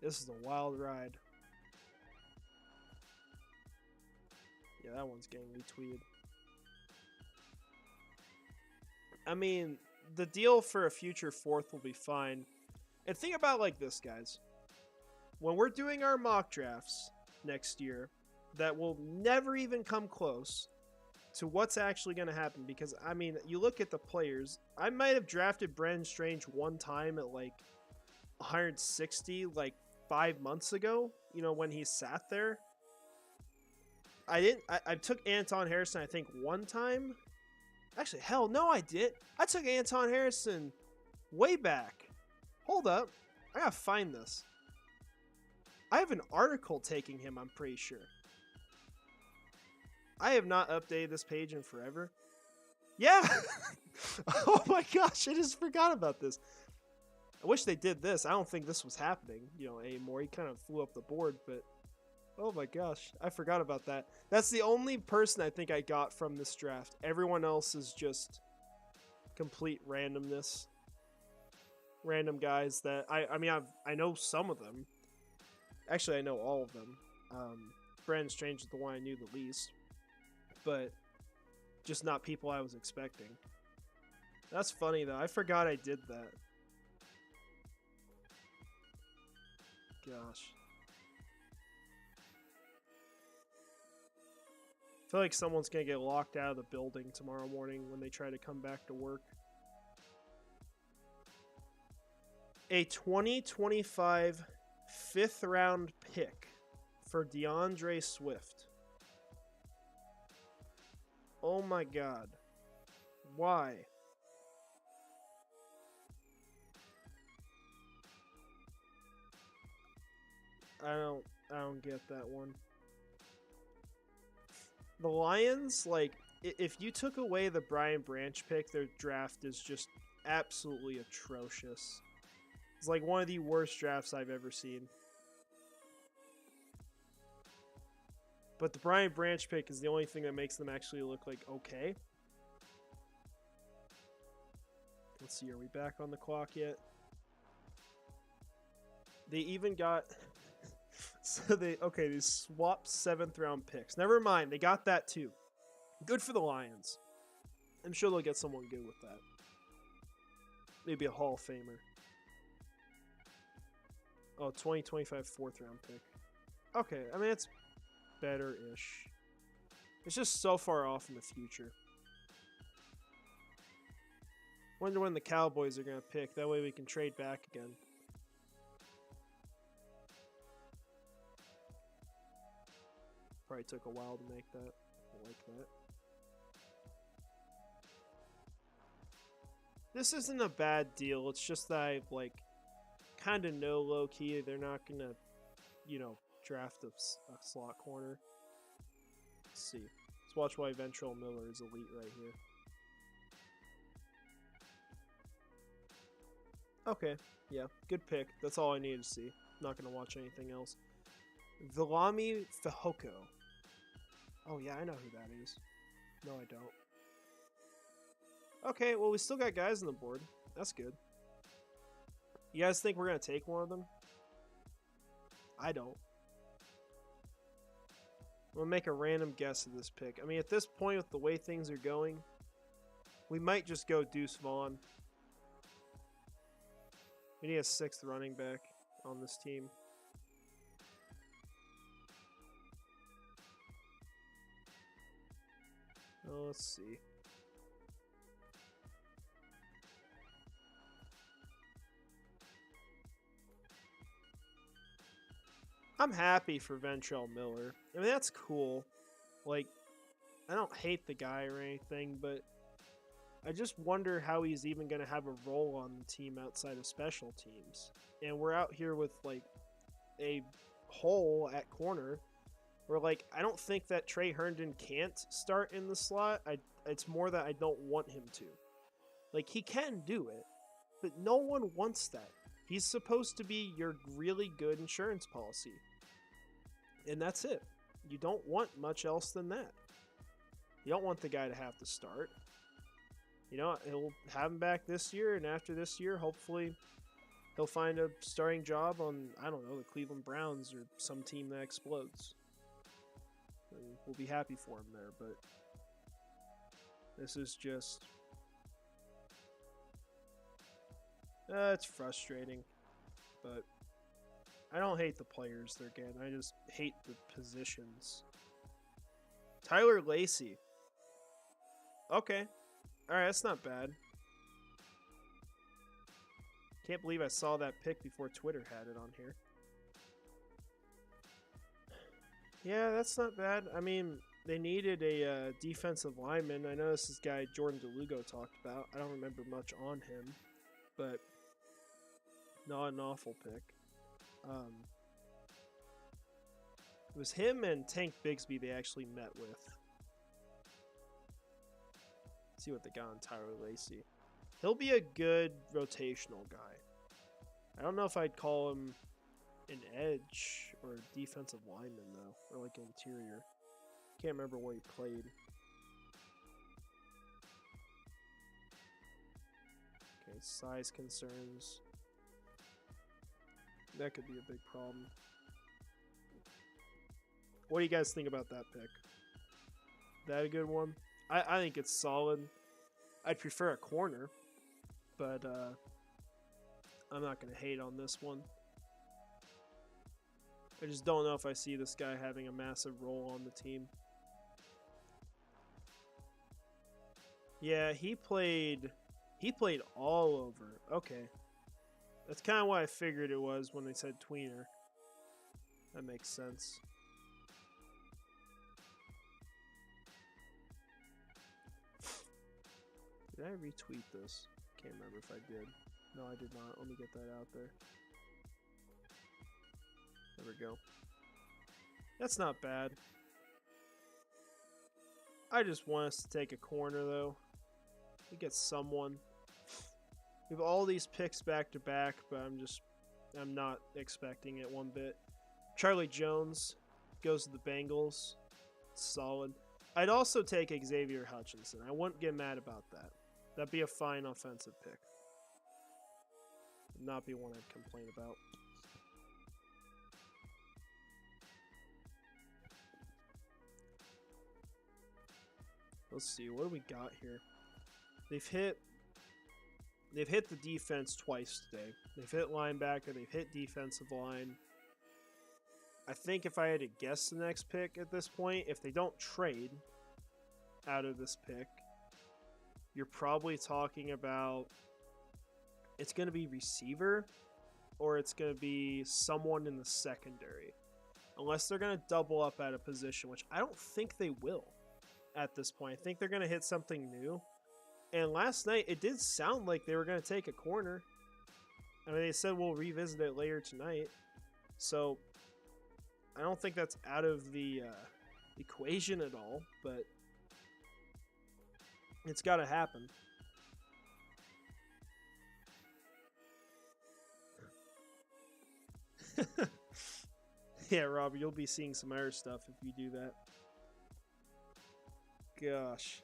Speaker 1: This is a wild ride. Yeah, that one's getting retweeted. I mean, the deal for a future 4th will be fine. And think about it like this, guys. When we're doing our mock drafts next year, that will never even come close to what's actually going to happen. Because, I mean, you look at the players. I might have drafted Brendan Strange one time at, like, 160, like, 5 months ago, you know, when he sat there. I took Anton Harrison, I think, one time. Actually, hell no, I did. I took Anton Harrison way back. Hold up. I gotta find this. I have an article taking him, I'm pretty sure. I have not updated this page in forever. Yeah! Oh my gosh, I just forgot about this. I wish they did this. I don't think this was happening, you know, anymore. He kind of flew up the board, but Oh my gosh, I forgot about that. That's the only person I think I got from this draft. Everyone else is just complete randomness. Random guys that I mean I know some of them. Actually, I know all of them. Brandon Strange is the one I knew the least, but just not people I was expecting. That's funny though. I forgot I did that. Gosh. I feel like someone's gonna get locked out of the building tomorrow morning when they try to come back to work. A 2025 fifth round pick for DeAndre Swift. Oh my god. Why? I don't get that one. The Lions, like, if you took away the Brian Branch pick, their draft is just absolutely atrocious. It's like one of the worst drafts I've ever seen. But the Brian Branch pick is the only thing that makes them actually look like okay. Let's see, are we back on the clock yet? They even got... So they swapped 7th round picks. Never mind, they got that too. Good for the Lions. I'm sure they'll get someone good with that. Maybe a Hall of Famer. Oh, 2025 4th round pick. Okay, I mean it's better-ish. It's just so far off in the future. Wonder when the Cowboys are gonna pick. That way we can trade back again. Probably took a while to make that. I like that. This isn't a bad deal. It's just that I like kind of know low key they're not gonna, you know, draft a slot corner. Let's see. Let's watch why Ventrell Miller is elite right here. Okay, yeah, good pick. That's all I needed to see. Not gonna watch anything else. Viliami Fehoko. Oh yeah, I know who that is. No, I don't. Okay, well we still got guys on the board. That's good. You guys think we're gonna take one of them? I don't. I'm gonna make a random guess at this pick. I mean, at this point, with the way things are going, we might just go Deuce Vaughn. We need a 6th running back on this team. Oh, let's see. I'm happy for Ventrell Miller. I mean, that's cool. Like, I don't hate the guy or anything, but I just wonder how he's even going to have a role on the team outside of special teams. And we're out here with, like, a hole at corner where, like, I don't think that Trey Herndon can't start in the slot. It's more that I don't want him to. Like, he can do it, but no one wants that. He's supposed to be your really good insurance policy. And that's it. You don't want much else than that. You don't want the guy to have to start. You know, he'll have him back this year, and after this year, hopefully he'll find a starting job on, I don't know, the Cleveland Browns or some team that explodes. And we'll be happy for him there, but this is just... it's frustrating, but I don't hate the players they're getting. I just hate the positions. Tyler Lacey. Okay. Alright, that's not bad. Can't believe I saw that pick before Twitter had it on here. Yeah, that's not bad. I mean, they needed a defensive lineman. I know this is guy Jordan DeLugo talked about. I don't remember much on him, but not an awful pick. It was him and Tank Bigsby they actually met with. Let's see what they got on Tyler Lacey. He'll be a good rotational guy. I don't know if I'd call him an edge or a defensive lineman, though, or like interior. Can't remember where he played. Okay, size concerns. That could be a big problem. What do you guys think about that pick? That a good one? I think it's solid. I'd prefer a corner, but I'm not going to hate on this one. I just don't know if I see this guy having a massive role on the team. Yeah, he played all over. Okay. That's kind of what I figured it was when they said tweener. That makes sense. Did I retweet this? Can't remember if I did. No, I did not. Let me get that out there. There we go. That's not bad. I just want us to take a corner, though. We get someone. We have all these picks back to back, but I'm not expecting it one bit. Charlie Jones goes to the Bengals. Solid. I'd also take Xavier Hutchinson. I wouldn't get mad about that. That'd be a fine offensive pick. Would not be one I'd complain about. Let's see, what do we got here? They've hit the defense twice today. They've hit linebacker, they've hit defensive line. I think if I had to guess the next pick at this point, if they don't trade out of this pick, you're probably talking about it's going to be receiver or it's going to be someone in the secondary. Unless they're going to double up at a position, which I don't think they will at this point. I think they're going to hit something new. And last night, it did sound like they were going to take a corner. I mean, they said we'll revisit it later tonight. So, I don't think that's out of the equation at all, but it's got to happen. Yeah, Rob, you'll be seeing some error stuff if you do that. Gosh.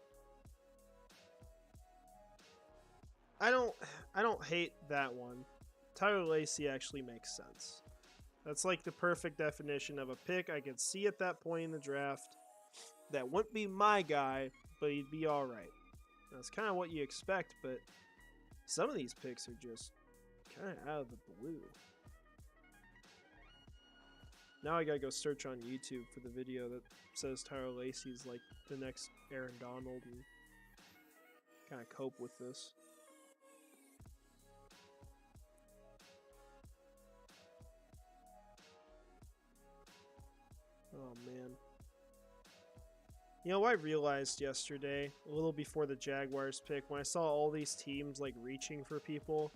Speaker 1: I don't hate that one. Tyler Lacey actually makes sense. That's like the perfect definition of a pick I could see at that point in the draft. That wouldn't be my guy, but he'd be alright. That's kind of what you expect, but some of these picks are just kind of out of the blue. Now I gotta go search on YouTube for the video that says Tyler Lacey's like the next Aaron Donald and kind of cope with this. Oh, man. You know, I realized yesterday, a little before the Jaguars pick, when I saw all these teams, like, reaching for people,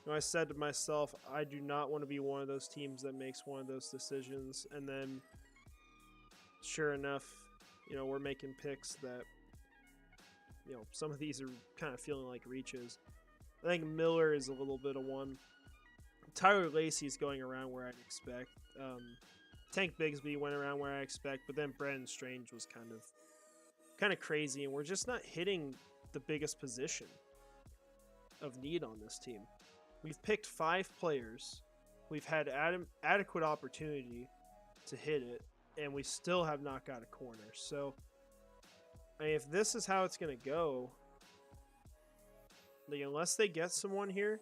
Speaker 1: you know, I said to myself, I do not want to be one of those teams that makes one of those decisions. And then, sure enough, you know, we're making picks that, you know, some of these are kind of feeling like reaches. I think Miller is a little bit of one. Tyler Lacey's going around where I'd expect. Tank Bigsby went around where I expect, but then Brandon Strange was kind of crazy, and we're just not hitting the biggest position of need on this team. We've picked 5 players. We've had adequate opportunity to hit it, and we still have not got a corner. So, I mean, if this is how it's going to go, like, unless they get someone here,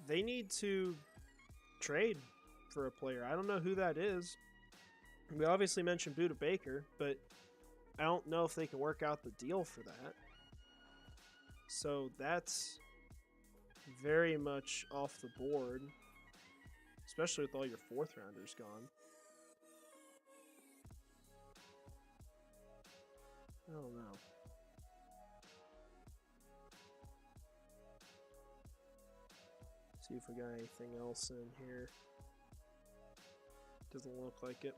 Speaker 1: they need to trade for a player. I don't know who that is. We obviously mentioned Budda Baker, but I don't know if they can work out the deal for that. So that's very much off the board, especially with all your 4th rounders gone. I don't know. See if we got anything else in here. Doesn't look like it.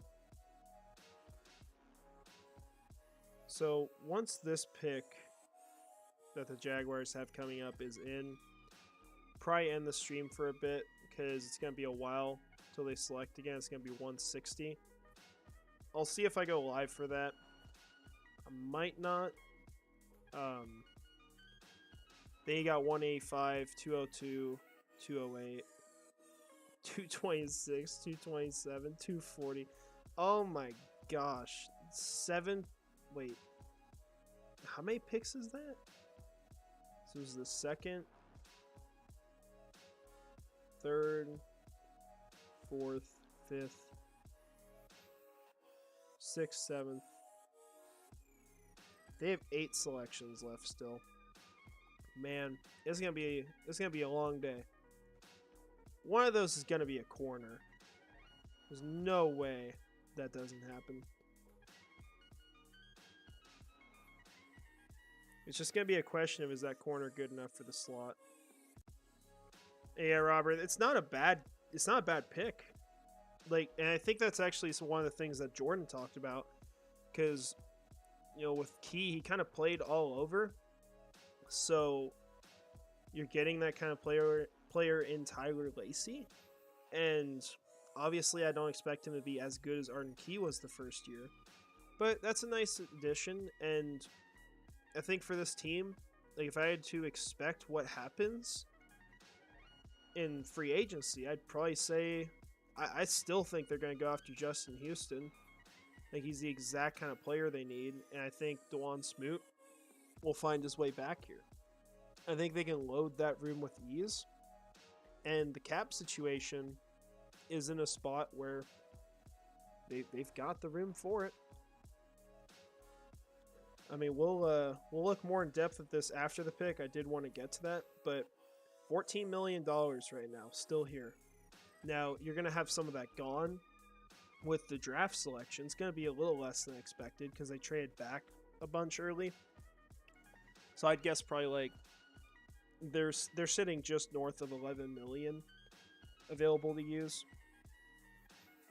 Speaker 1: So once this pick that the Jaguars have coming up is in, probably end the stream for a bit because it's going to be a while until they select again. It's going to be 160. I'll see if I go live for that. I might not. Then you got 185, 202, 208, 226, 227, 240. Oh my gosh. Wait. How many picks is that? So this is the second, third, fourth, fifth, sixth, seventh. They have 8 selections left still. Man, it's gonna be a long day. One of those is gonna be a corner. There's no way that doesn't happen. It's just gonna be a question of, is that corner good enough for the slot? Yeah, Robert, it's not a bad pick. Like, and I think that's actually one of the things that Jordan talked about, because with Key, he kind of played all over, so you're getting that kind of player in Tyler Lacey, and obviously I don't expect him to be as good as Arden Key was the first year, but that's a nice addition. And I think for this team, like, if I had to expect what happens in free agency, I'd probably say I still think they're going to go after Justin Houston. I think he's the exact kind of player they need, and I think DeJuan Smoot will find his way back here. I think they can load that room with ease, and the cap situation is in a spot where they've got the room for it. I mean, we'll look more in depth at this after the pick. I did want to get to that, but $14 million right now, still here. Now, you're going to have some of that gone with the draft selection. It's going to be a little less than expected because they traded back a bunch early. So I'd guess probably like they're sitting just north of 11 million available to use.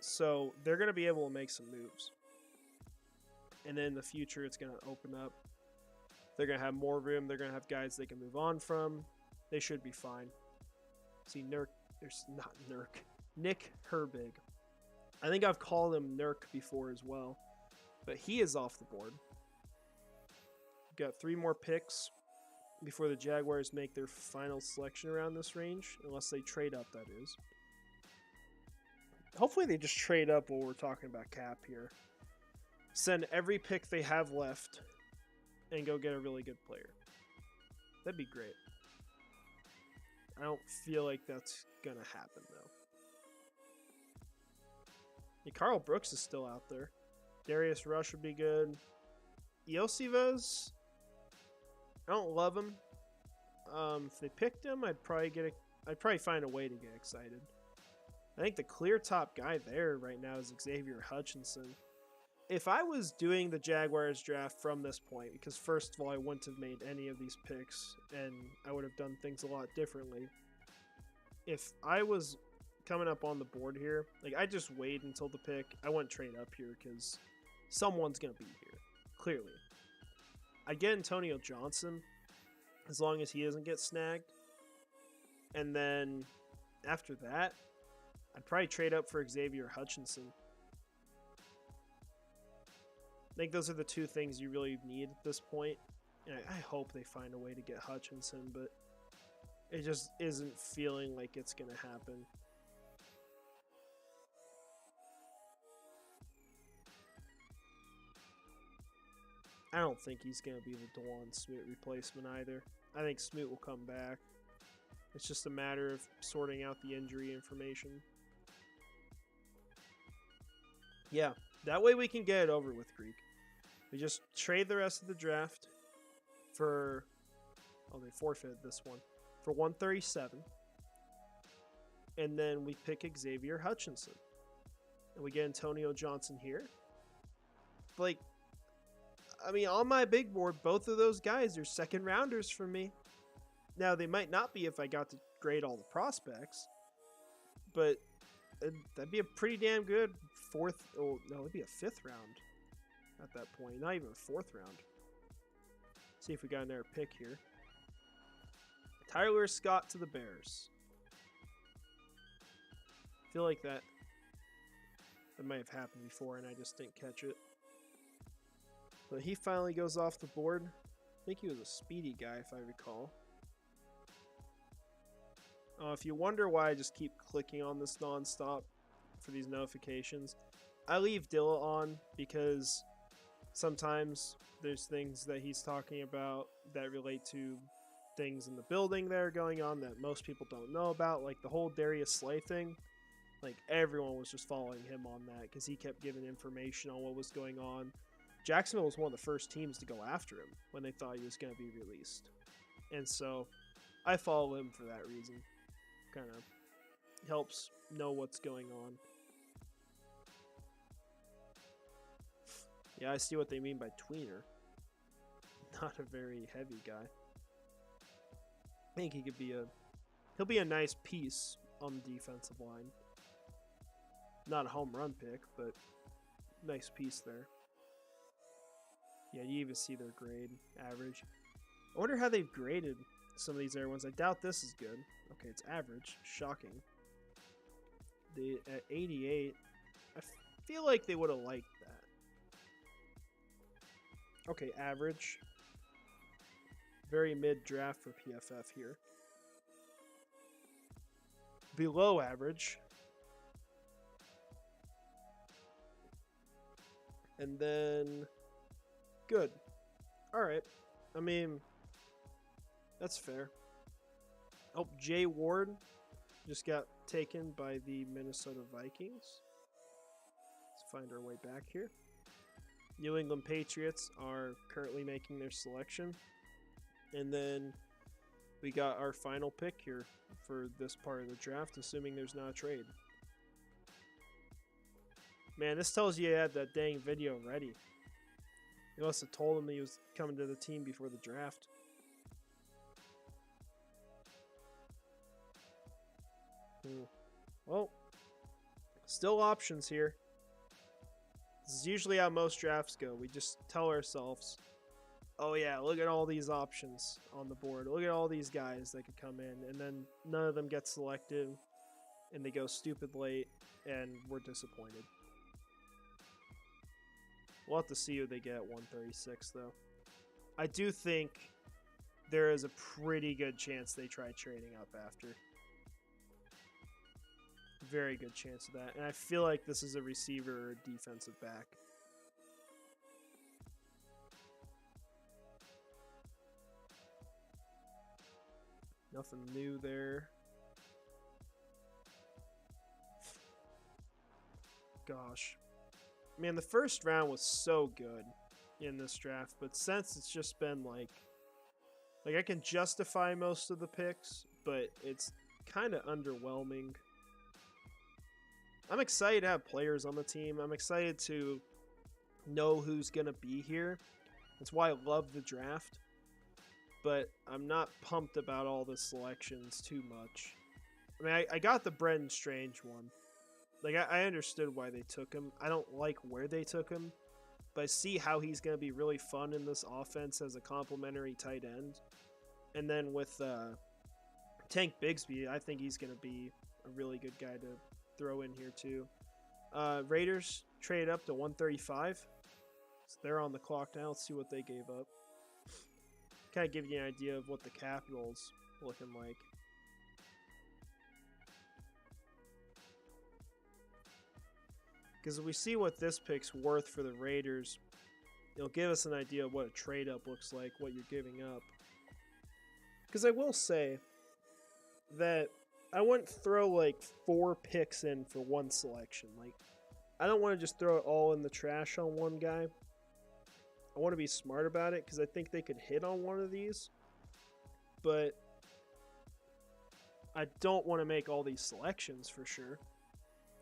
Speaker 1: So they're going to be able to make some moves. And then in the future, it's going to open up. They're going to have more room. They're going to have guys they can move on from. They should be fine. See, Nick Herbig. I think I've called him Nurk before as well. But he is off the board. We've got 3 more picks before the Jaguars make their final selection around this range. Unless they trade up, that is. Hopefully they just trade up while we're talking about cap here. Send every pick they have left and go get a really good player. That'd be great. I don't feel like that's going to happen, though. Yeah, Carl Brooks is still out there. Darius Rush would be good. Iosivas, I don't love him. If they picked him, I'd probably find a way to get excited. I think the clear top guy there right now is Xavier Hutchinson. If I was doing the Jaguars draft from this point, because first of all, I wouldn't have made any of these picks, and I would have done things a lot differently. If I was coming up on the board here, like, I just wait until the pick. I wouldn't trade up here because someone's going to be here, clearly. I'd get Antonio Johnson as long as he doesn't get snagged. And then after that, I'd probably trade up for Xavier Hutchinson. I think those are the 2 things you really need at this point. And I hope they find a way to get Hutchinson, but it just isn't feeling like it's going to happen. I don't think he's going to be the DeJuan Smoot replacement either. I think Smoot will come back. It's just a matter of sorting out the injury information. Yeah, that way we can get it over with, Greek. We just trade the rest of the draft for... Oh, they forfeited this one. For 137. And then we pick Xavier Hutchinson. And we get Antonio Johnson here. Like, I mean, on my big board, both of those guys are second rounders for me. Now, they might not be if I got to grade all the prospects. But that'd be a pretty damn good fourth... Oh, no, it'd be a 5th round at that point. Not even a 4th round. See if we got another pick here. Tyler Scott to the Bears. I feel like that It might have happened before and I just didn't catch it. But he finally goes off the board. I think he was a speedy guy, if I recall. If you wonder why I just keep clicking on this nonstop for these notifications, I leave Dilla on because sometimes there's things that he's talking about that relate to things in the building that are going on that most people don't know about, like the whole Darius Slay thing. Like, everyone was just following him on that because he kept giving information on what was going on. Jacksonville was one of the first teams to go after him when they thought he was going to be released. And so I follow him for that reason. Kind of helps know what's going on. Yeah, I see what they mean by tweener. Not a very heavy guy. I think he'll be a nice piece on the defensive line. Not a home run pick, but nice piece there. Yeah, you even see their grade, average. I wonder how they've graded some of these other ones. I doubt this is good. Okay, it's average. Shocking. At 88, I feel like they would have liked that. Okay, average. Very mid-draft for PFF here. Below average. And then good. Alright. I mean, that's fair. Oh, Jay Ward just got taken by the Minnesota Vikings. Let's find our way back here. New England Patriots are currently making their selection. And then we got our final pick here for this part of the draft, assuming there's not a trade. Man, this tells you he had that dang video ready. He must have told him he was coming to the team before the draft. Well, still options here. This is usually how most drafts go. We just tell ourselves, oh yeah, look at all these options on the board. Look at all these guys that could come in. And then none of them get selected. And they go stupid late. And we're disappointed. We'll have to see who they get at 136, though. I do think there is a pretty good chance they try trading up after. Very good chance of that. And I feel like this is a receiver or a defensive back. Nothing new there. Gosh. Man, the first round was so good in this draft, but since it's just been like I can justify most of the picks, but it's kind of underwhelming. I'm excited to have players on the team. I'm excited to know who's going to be here. That's why I love the draft. But I'm not pumped about all the selections too much. I mean, I got the Brendan Strange one. Like, I understood why they took him. I don't like where they took him. But I see how he's going to be really fun in this offense as a complimentary tight end. And then with Tank Bigsby, I think he's going to be a really good guy to throw in here too. Raiders trade up to 135. So they're on the clock now. Let's see what they gave up. Kind of give you an idea of what the Capitals looking like. Because if we see what this pick's worth for the Raiders, it'll give us an idea of what a trade up looks like, what you're giving up. Because I will say that I wouldn't throw like 4 picks in for one selection. Like, I don't want to just throw it all in the trash on one guy. I want to be smart about it because I think they could hit on one of these. But I don't want to make all these selections for sure.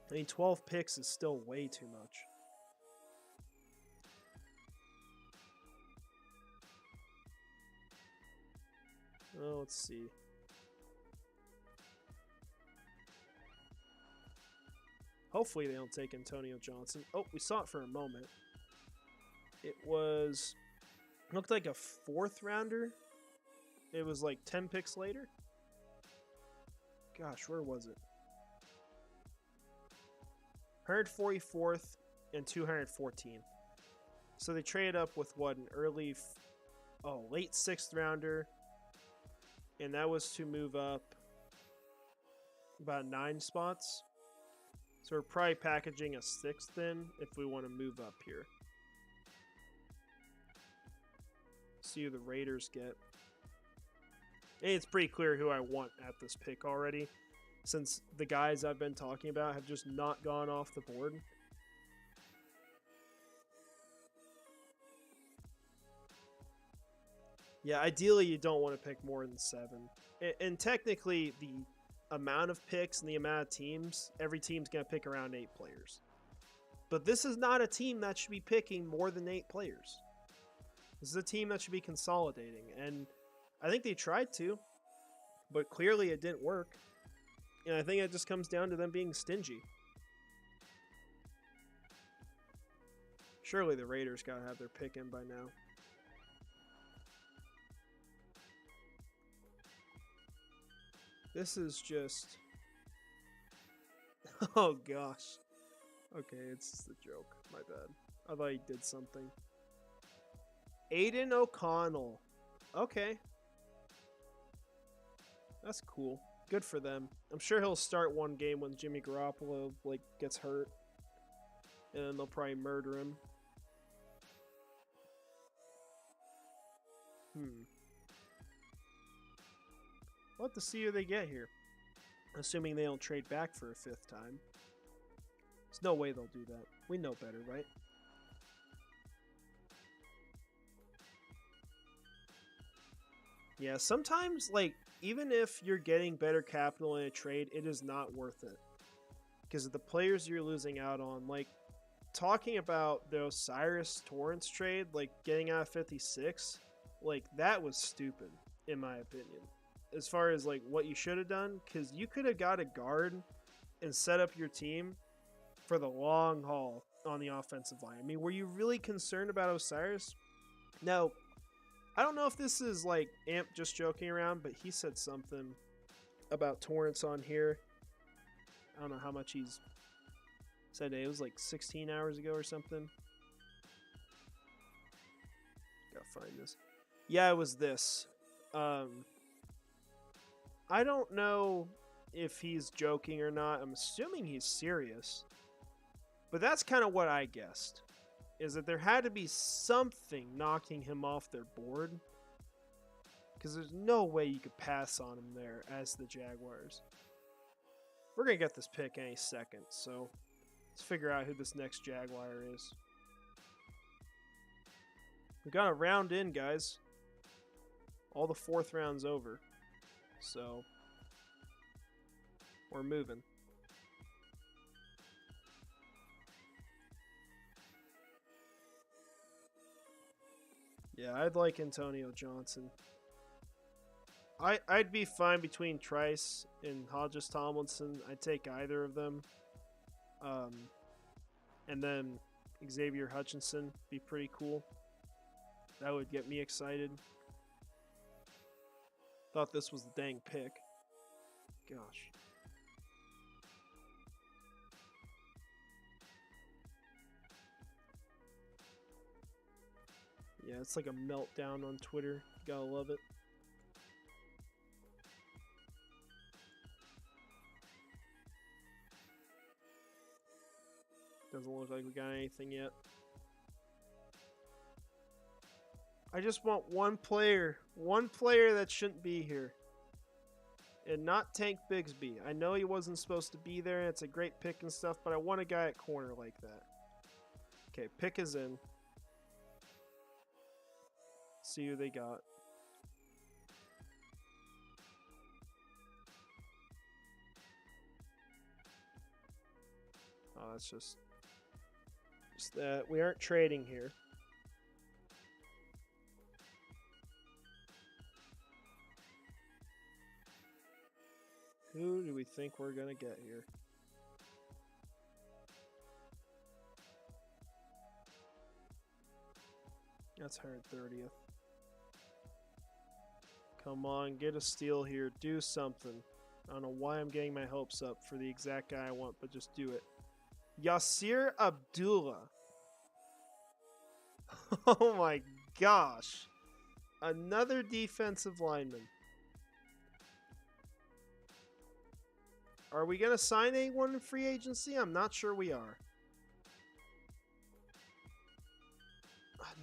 Speaker 1: I mean, 12 picks is still way too much. Well, let's see. Hopefully they don't take Antonio Johnson. Oh, we saw it for a moment. It looked like a 4th rounder. It was like 10 picks later. Gosh, where was it? 144th and 214th. So they traded up with what, an late 6th rounder, and that was to move up about 9 spots. So we're probably packaging a 6th in if we want to move up here. See who the Raiders get. And it's pretty clear who I want at this pick already, since the guys I've been talking about have just not gone off the board. Yeah, ideally you don't want to pick more than 7. And technically the amount of picks and the amount of teams, every team's going to pick around 8 players. But this is not a team that should be picking more than 8 players. This is a team that should be consolidating. And I think they tried to, but clearly it didn't work. And I think it just comes down to them being stingy. Surely the Raiders got to have their pick in by now. This is just... Oh, gosh. Okay, it's just a joke. My bad. I thought he did something. Aiden O'Connell. Okay. That's cool. Good for them. I'm sure he'll start one game when Jimmy Garoppolo, gets hurt. And then they'll probably murder him. We'll have to see who they get here. Assuming they don't trade back for a 5th time. There's no way they'll do that. We know better, right? Yeah, sometimes, even if you're getting better capital in a trade, it is not worth it. Because of the players you're losing out on. Talking about the Osiris Torrance trade, getting out of 56, that was stupid, in my opinion. As far as, what you should have done, because you could have got a guard and set up your team for the long haul on the offensive line. I mean, were you really concerned about Osiris? Now, I don't know if this is, Amp just joking around, but he said something about Torrance on here. I don't know how much he's said today. It was, 16 hours ago or something. Gotta find this. Yeah, it was this. I don't know if he's joking or not. I'm assuming he's serious. But that's kind of what I guessed. Is that there had to be something knocking him off their board. Because there's no way you could pass on him there as the Jaguars. We're going to get this pick any second. So let's figure out who this next Jaguar is. We got a round in, guys. All the 4th round's over. So, we're moving. Yeah, I'd like Antonio Johnson. I'd be fine between Trice and Hodges Tomlinson. I'd take either of them. And then Xavier Hutchinson be pretty cool. That would get me excited. Thought this was the dang pick. Gosh. Yeah, it's like a meltdown on Twitter. You gotta love it. Doesn't look like we got anything yet. I just want one player that shouldn't be here. And not Tank Bigsby. I know he wasn't supposed to be there, and it's a great pick and stuff, but I want a guy at corner like that. Okay, pick is in. See who they got. Oh, that's just that. We aren't trading here. Who do we think we're going to get here? That's 130th. Come on, get a steal here. Do something. I don't know why I'm getting my hopes up for the exact guy I want, but just do it. Yasir Abdullah. Oh my gosh. Another defensive lineman. Are we going to sign anyone in free agency? I'm not sure we are.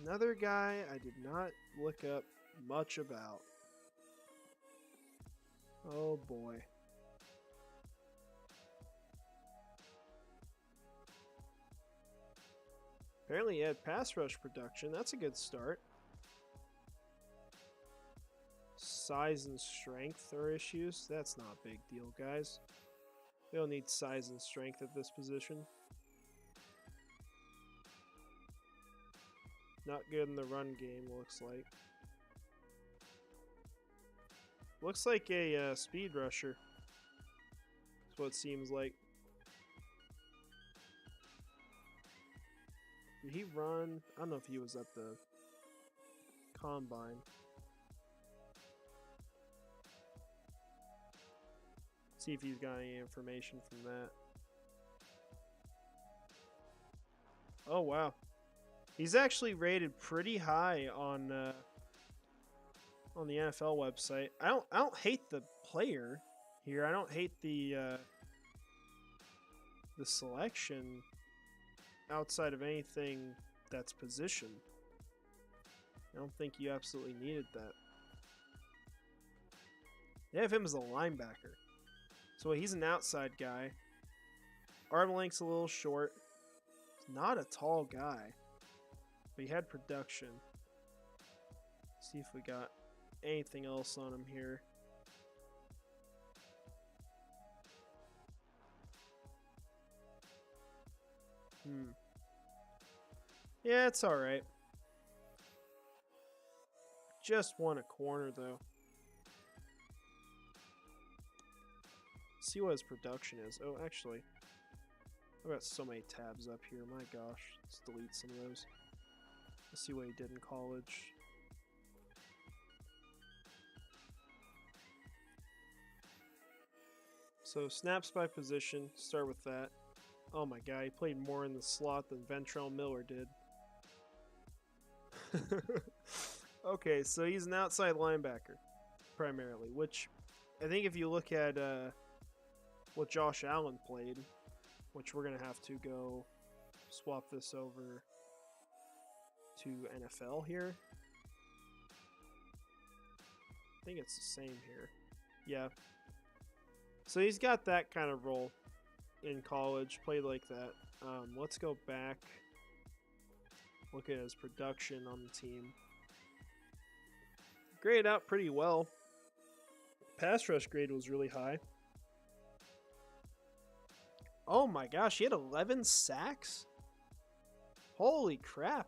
Speaker 1: Another guy I did not look up much about. Oh boy. Apparently he had pass rush production. That's a good start. Size and strength are issues. That's not a big deal, guys. We don't need size and strength at this position. Not good in the run game, looks like. Looks like a speed rusher. That's what it seems like. Did he run? I don't know if he was at the combine. See if he's got any information from that. Oh wow, he's actually rated pretty high on the NFL website. I don't hate the player here. I don't hate the selection outside of anything that's position. I don't think you absolutely needed that. They have him as a linebacker. So he's an outside guy. Arm length's a little short. He's not a tall guy. But he had production. See if we got anything else on him here. Yeah, it's alright. Just won a corner, though. See what his production is. Oh, actually, I've got so many tabs up here. My gosh. Let's delete some of those. Let's see what he did in college. So, snaps by position. Start with that. Oh my god, he played more in the slot than Ventrell Miller did. Okay, so he's an outside linebacker, primarily, which I think if you look at what Josh Allen played, which we're going to have to go swap this over to NFL here. I think it's the same here. Yeah. So he's got that kind of role in college, played like that. Let's go back. Look at his production on the team. Graded out pretty well. Pass rush grade was really high. Oh my gosh, he had 11 sacks? Holy crap.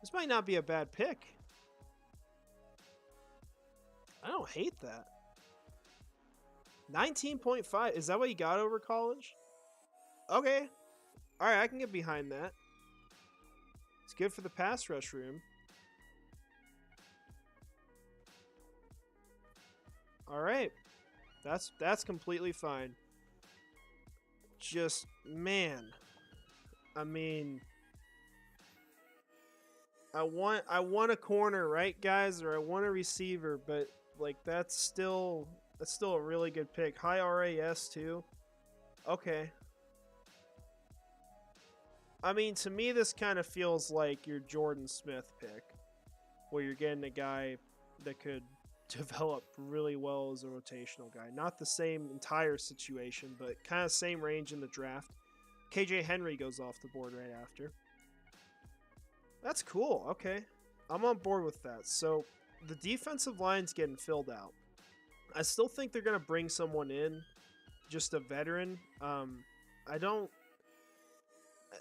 Speaker 1: This might not be a bad pick. I don't hate that. 19.5. Is that what he got over college? Okay. Alright, I can get behind that. It's good for the pass rush room. Alright. That's completely fine. Just, man. I mean, I want a corner, right, guys? Or I want a receiver, but like that's still a really good pick. High RAS too. Okay. I mean, to me, this kind of feels like your Jordan Smith pick, where you're getting a guy that could develop really well as a rotational guy. Not the same entire situation, but kind of same range in the draft. KJ Henry goes off the board right after. That's cool. Okay. I'm on board with that. So the defensive line's getting filled out. I still think they're going to bring someone in, just a veteran. I don't...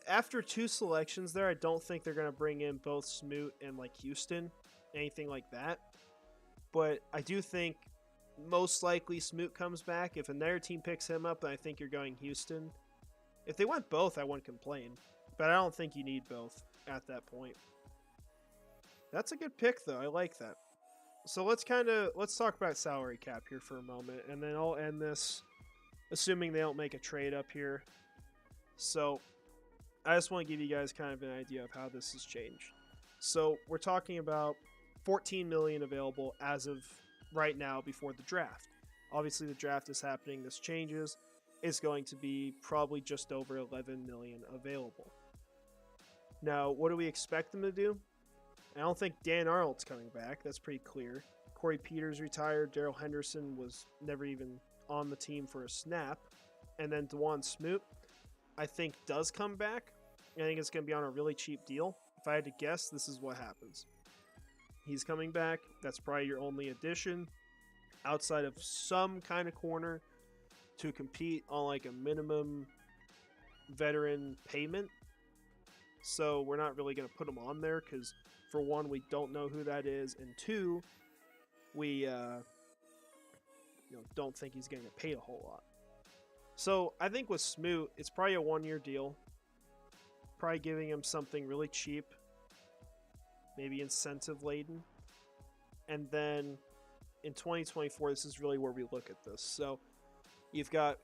Speaker 1: After two selections there, I don't think they're going to bring in both Smoot and like Houston, anything like that. But I do think most likely Smoot comes back. If another team picks him up, then I think you're going Houston. If they went both, I wouldn't complain. But I don't think you need both at that point. That's a good pick, though. I like that. So let's talk about salary cap here for a moment, and then I'll end this, assuming they don't make a trade up here. So I just want to give you guys kind of an idea of how this has changed. So we're talking about 14 million available as of right now before the draft. Obviously, the draft is happening. This changes. It's going to be probably just over 11 million available. Now, what do we expect them to do? I don't think Dan Arnold's coming back. That's pretty clear. Corey Peters retired. Darrell Henderson was never even on the team for a snap. And then DeJuan Smoot, I think, does come back. I think it's going to be on a really cheap deal. If I had to guess, this is what happens. He's coming back. That's probably your only addition outside of some kind of corner to compete on like a minimum veteran payment. So we're not really going to put him on there because, for one, we don't know who that is, and two, we don't think he's going to get paid a whole lot. So I think with Smoot, it's probably a one-year deal. Probably giving him something really cheap, maybe incentive-laden. And then in 2024, this is really where we look at this. So you've got,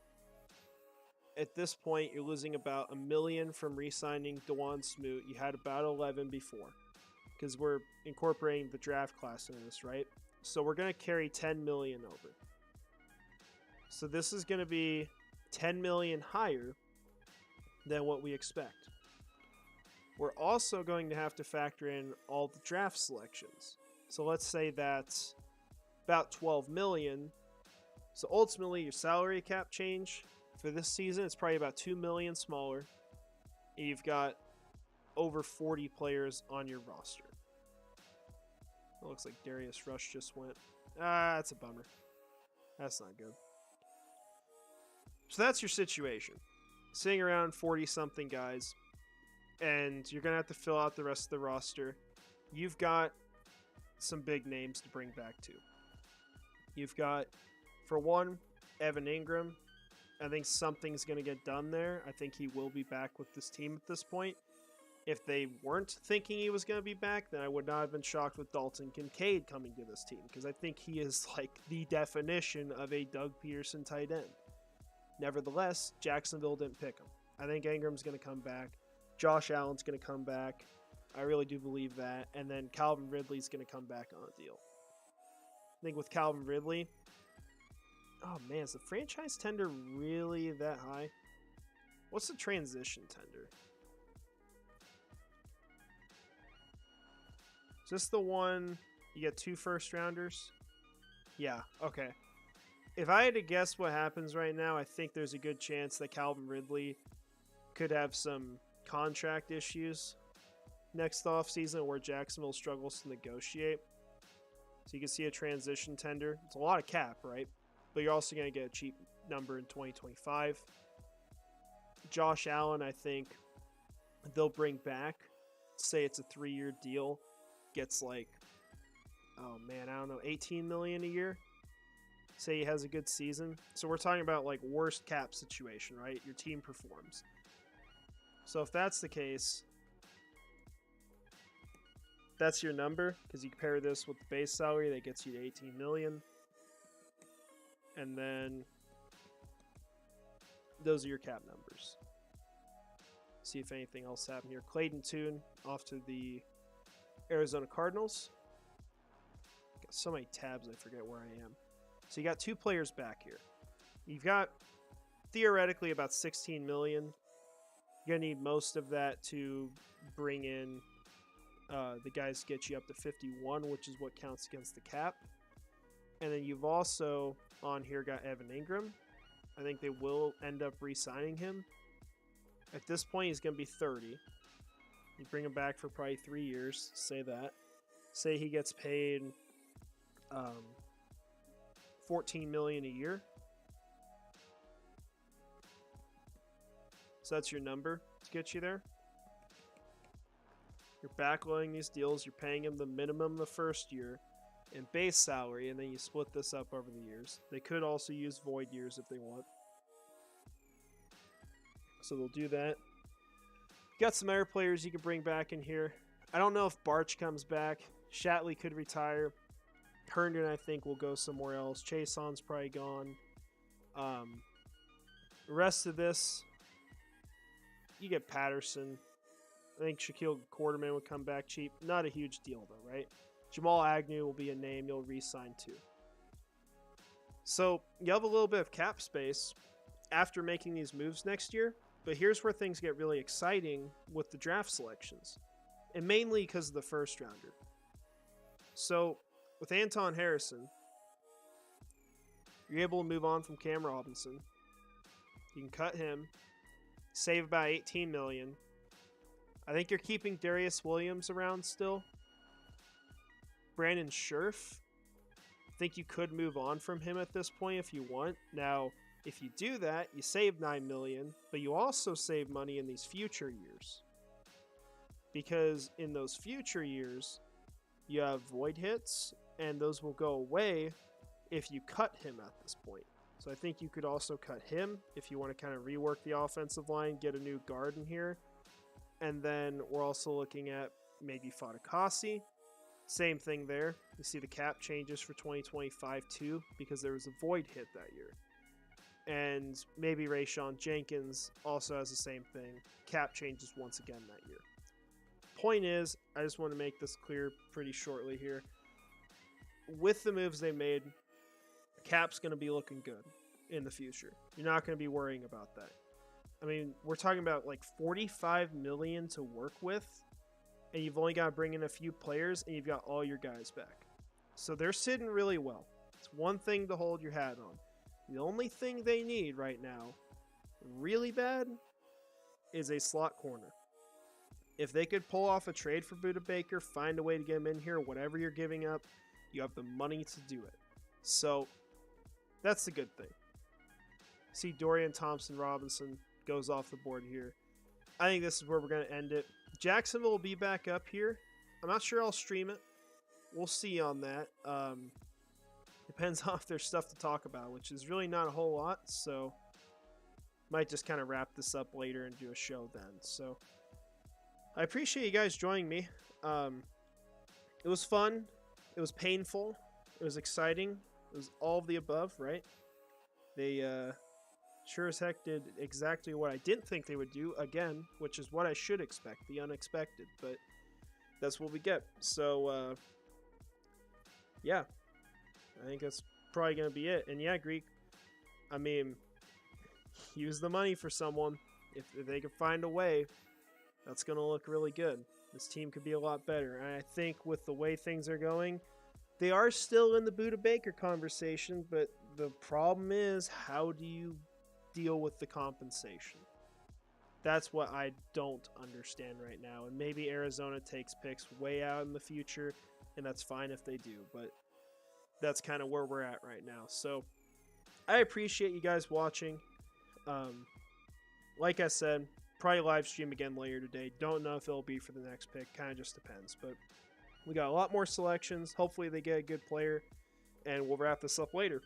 Speaker 1: at this point, you're losing about $1 million from re-signing DeJuan Smoot. You had about 11 before because we're incorporating the draft class in this, right? So we're going to carry 10 million over. So this is going to be 10 million higher than what we expect. We're also going to have to factor in all the draft selections. So let's say that's about 12 million. So ultimately, your salary cap change for this season is probably about 2 million smaller. And you've got over 40 players on your roster. It looks like Darius Rush just went. That's a bummer. That's not good. So that's your situation. Sitting around 40-something guys, and you're going to have to fill out the rest of the roster. You've got some big names to bring back too. You've got, for one, Evan Ingram. I think something's going to get done there. I think he will be back with this team at this point. If they weren't thinking he was going to be back, then I would not have been shocked with Dalton Kincaid coming to this team, because I think he is like the definition of a Doug Peterson tight end. Nevertheless, Jacksonville didn't pick him. I think Ingram's going to come back. Josh Allen's going to come back. I really do believe that. And then Calvin Ridley's going to come back on a deal. I think with Calvin Ridley, oh man, is the franchise tender really that high? What's the transition tender? Is this the one you get 2 first-rounders? Yeah, okay. If I had to guess what happens right now, I think there's a good chance that Calvin Ridley could have some contract issues next offseason where Jacksonville struggles to negotiate. So you can see a transition tender. It's a lot of cap, right? But you're also going to get a cheap number in 2025. Josh Allen, I think they'll bring back. Say it's a 3-year deal. Gets like, oh man, I don't know, 18 million a year. Say he has a good season. So we're talking about like worst cap situation, right? Your team performs. So if that's the case, that's your number, because you compare this with the base salary that gets you to 18 million. And then those are your cap numbers. See if anything else happened here. Clayton Tune off to the Arizona Cardinals. Got so many tabs, I forget where I am. So you got 2 players back here. You've got theoretically about 16 million. You're going to need most of that to bring in the guys to get you up to 51, which is what counts against the cap. And then you've also on here got Evan Ingram. I think they will end up re-signing him. At this point, he's going to be 30. You bring him back for probably 3 years. Say that. Say he gets paid $14 million a year. So that's your number to get you there. You're backloading these deals. You're paying him the minimum the first year in base salary, and then you split this up over the years. They could also use void years if they want. So they'll do that. Got some other players you can bring back in here. I don't know if Barch comes back. Shatley could retire. Herndon, I think, will go somewhere else. Chaseon's probably gone. The rest of this, you get Patterson. I think Shaquille Quarterman would come back cheap. Not a huge deal, though, right? Jamal Agnew will be a name you'll re-sign to. So you have a little bit of cap space after making these moves next year. But here's where things get really exciting with the draft selections. And mainly because of the first rounder. So with Anton Harrison, you're able to move on from Cam Robinson. You can cut him, save about $18 million. I think you're keeping Darius Williams around still. Brandon Scherf, I think you could move on from him at this point if you want. Now, if you do that, you save $9 million, but you also save money in these future years. Because in those future years, you have void hits, and those will go away if you cut him at this point. So I think you could also cut him if you want to kind of rework the offensive line, get a new guard in here. And then we're also looking at maybe Fatukasi. Same thing there. You see the cap changes for 2025 too, because there was a void hit that year. And maybe Rayshawn Jenkins also has the same thing. Cap changes once again that year. Point is, I just want to make this clear pretty shortly here. With the moves they made, cap's going to be looking good in the future. You're not going to be worrying about that. I mean, we're talking about like $45 million to work with, and you've only got to bring in a few players, and you've got all your guys back. So they're sitting really well. It's one thing to hold your hat on. The only thing they need right now, really bad, is a slot corner. If they could pull off a trade for Budda Baker, find a way to get him in here, whatever you're giving up, you have the money to do it. So that's the good thing. See Dorian Thompson-Robinson goes off the board here. I think this is where we're going to end it. Jacksonville will be back up here. I'm not sure I'll stream it. We'll see on that. Depends on if there's stuff to talk about, which is really not a whole lot. So might just kind of wrap this up later and do a show then. So I appreciate you guys joining me. It was fun. It was painful. It was exciting. It was all of the above, right? They sure as heck did exactly what I didn't think they would do, again, which is what I should expect, the unexpected, but that's what we get. So, yeah, I think that's probably going to be it. And yeah, Greek, I mean, use the money for someone. If they can find a way, that's going to look really good. This team could be a lot better. And I think with the way things are going, they are still in the Budda Baker conversation, but the problem is, how do you deal with the compensation? That's what I don't understand right now. And maybe Arizona takes picks way out in the future, and that's fine if they do, but that's kind of where we're at right now. So I appreciate you guys watching. Like I said, probably live stream again later today. Don't know if it'll be for the next pick. Kind of just depends. But we got a lot more selections. Hopefully they get a good player, and we'll wrap this up later.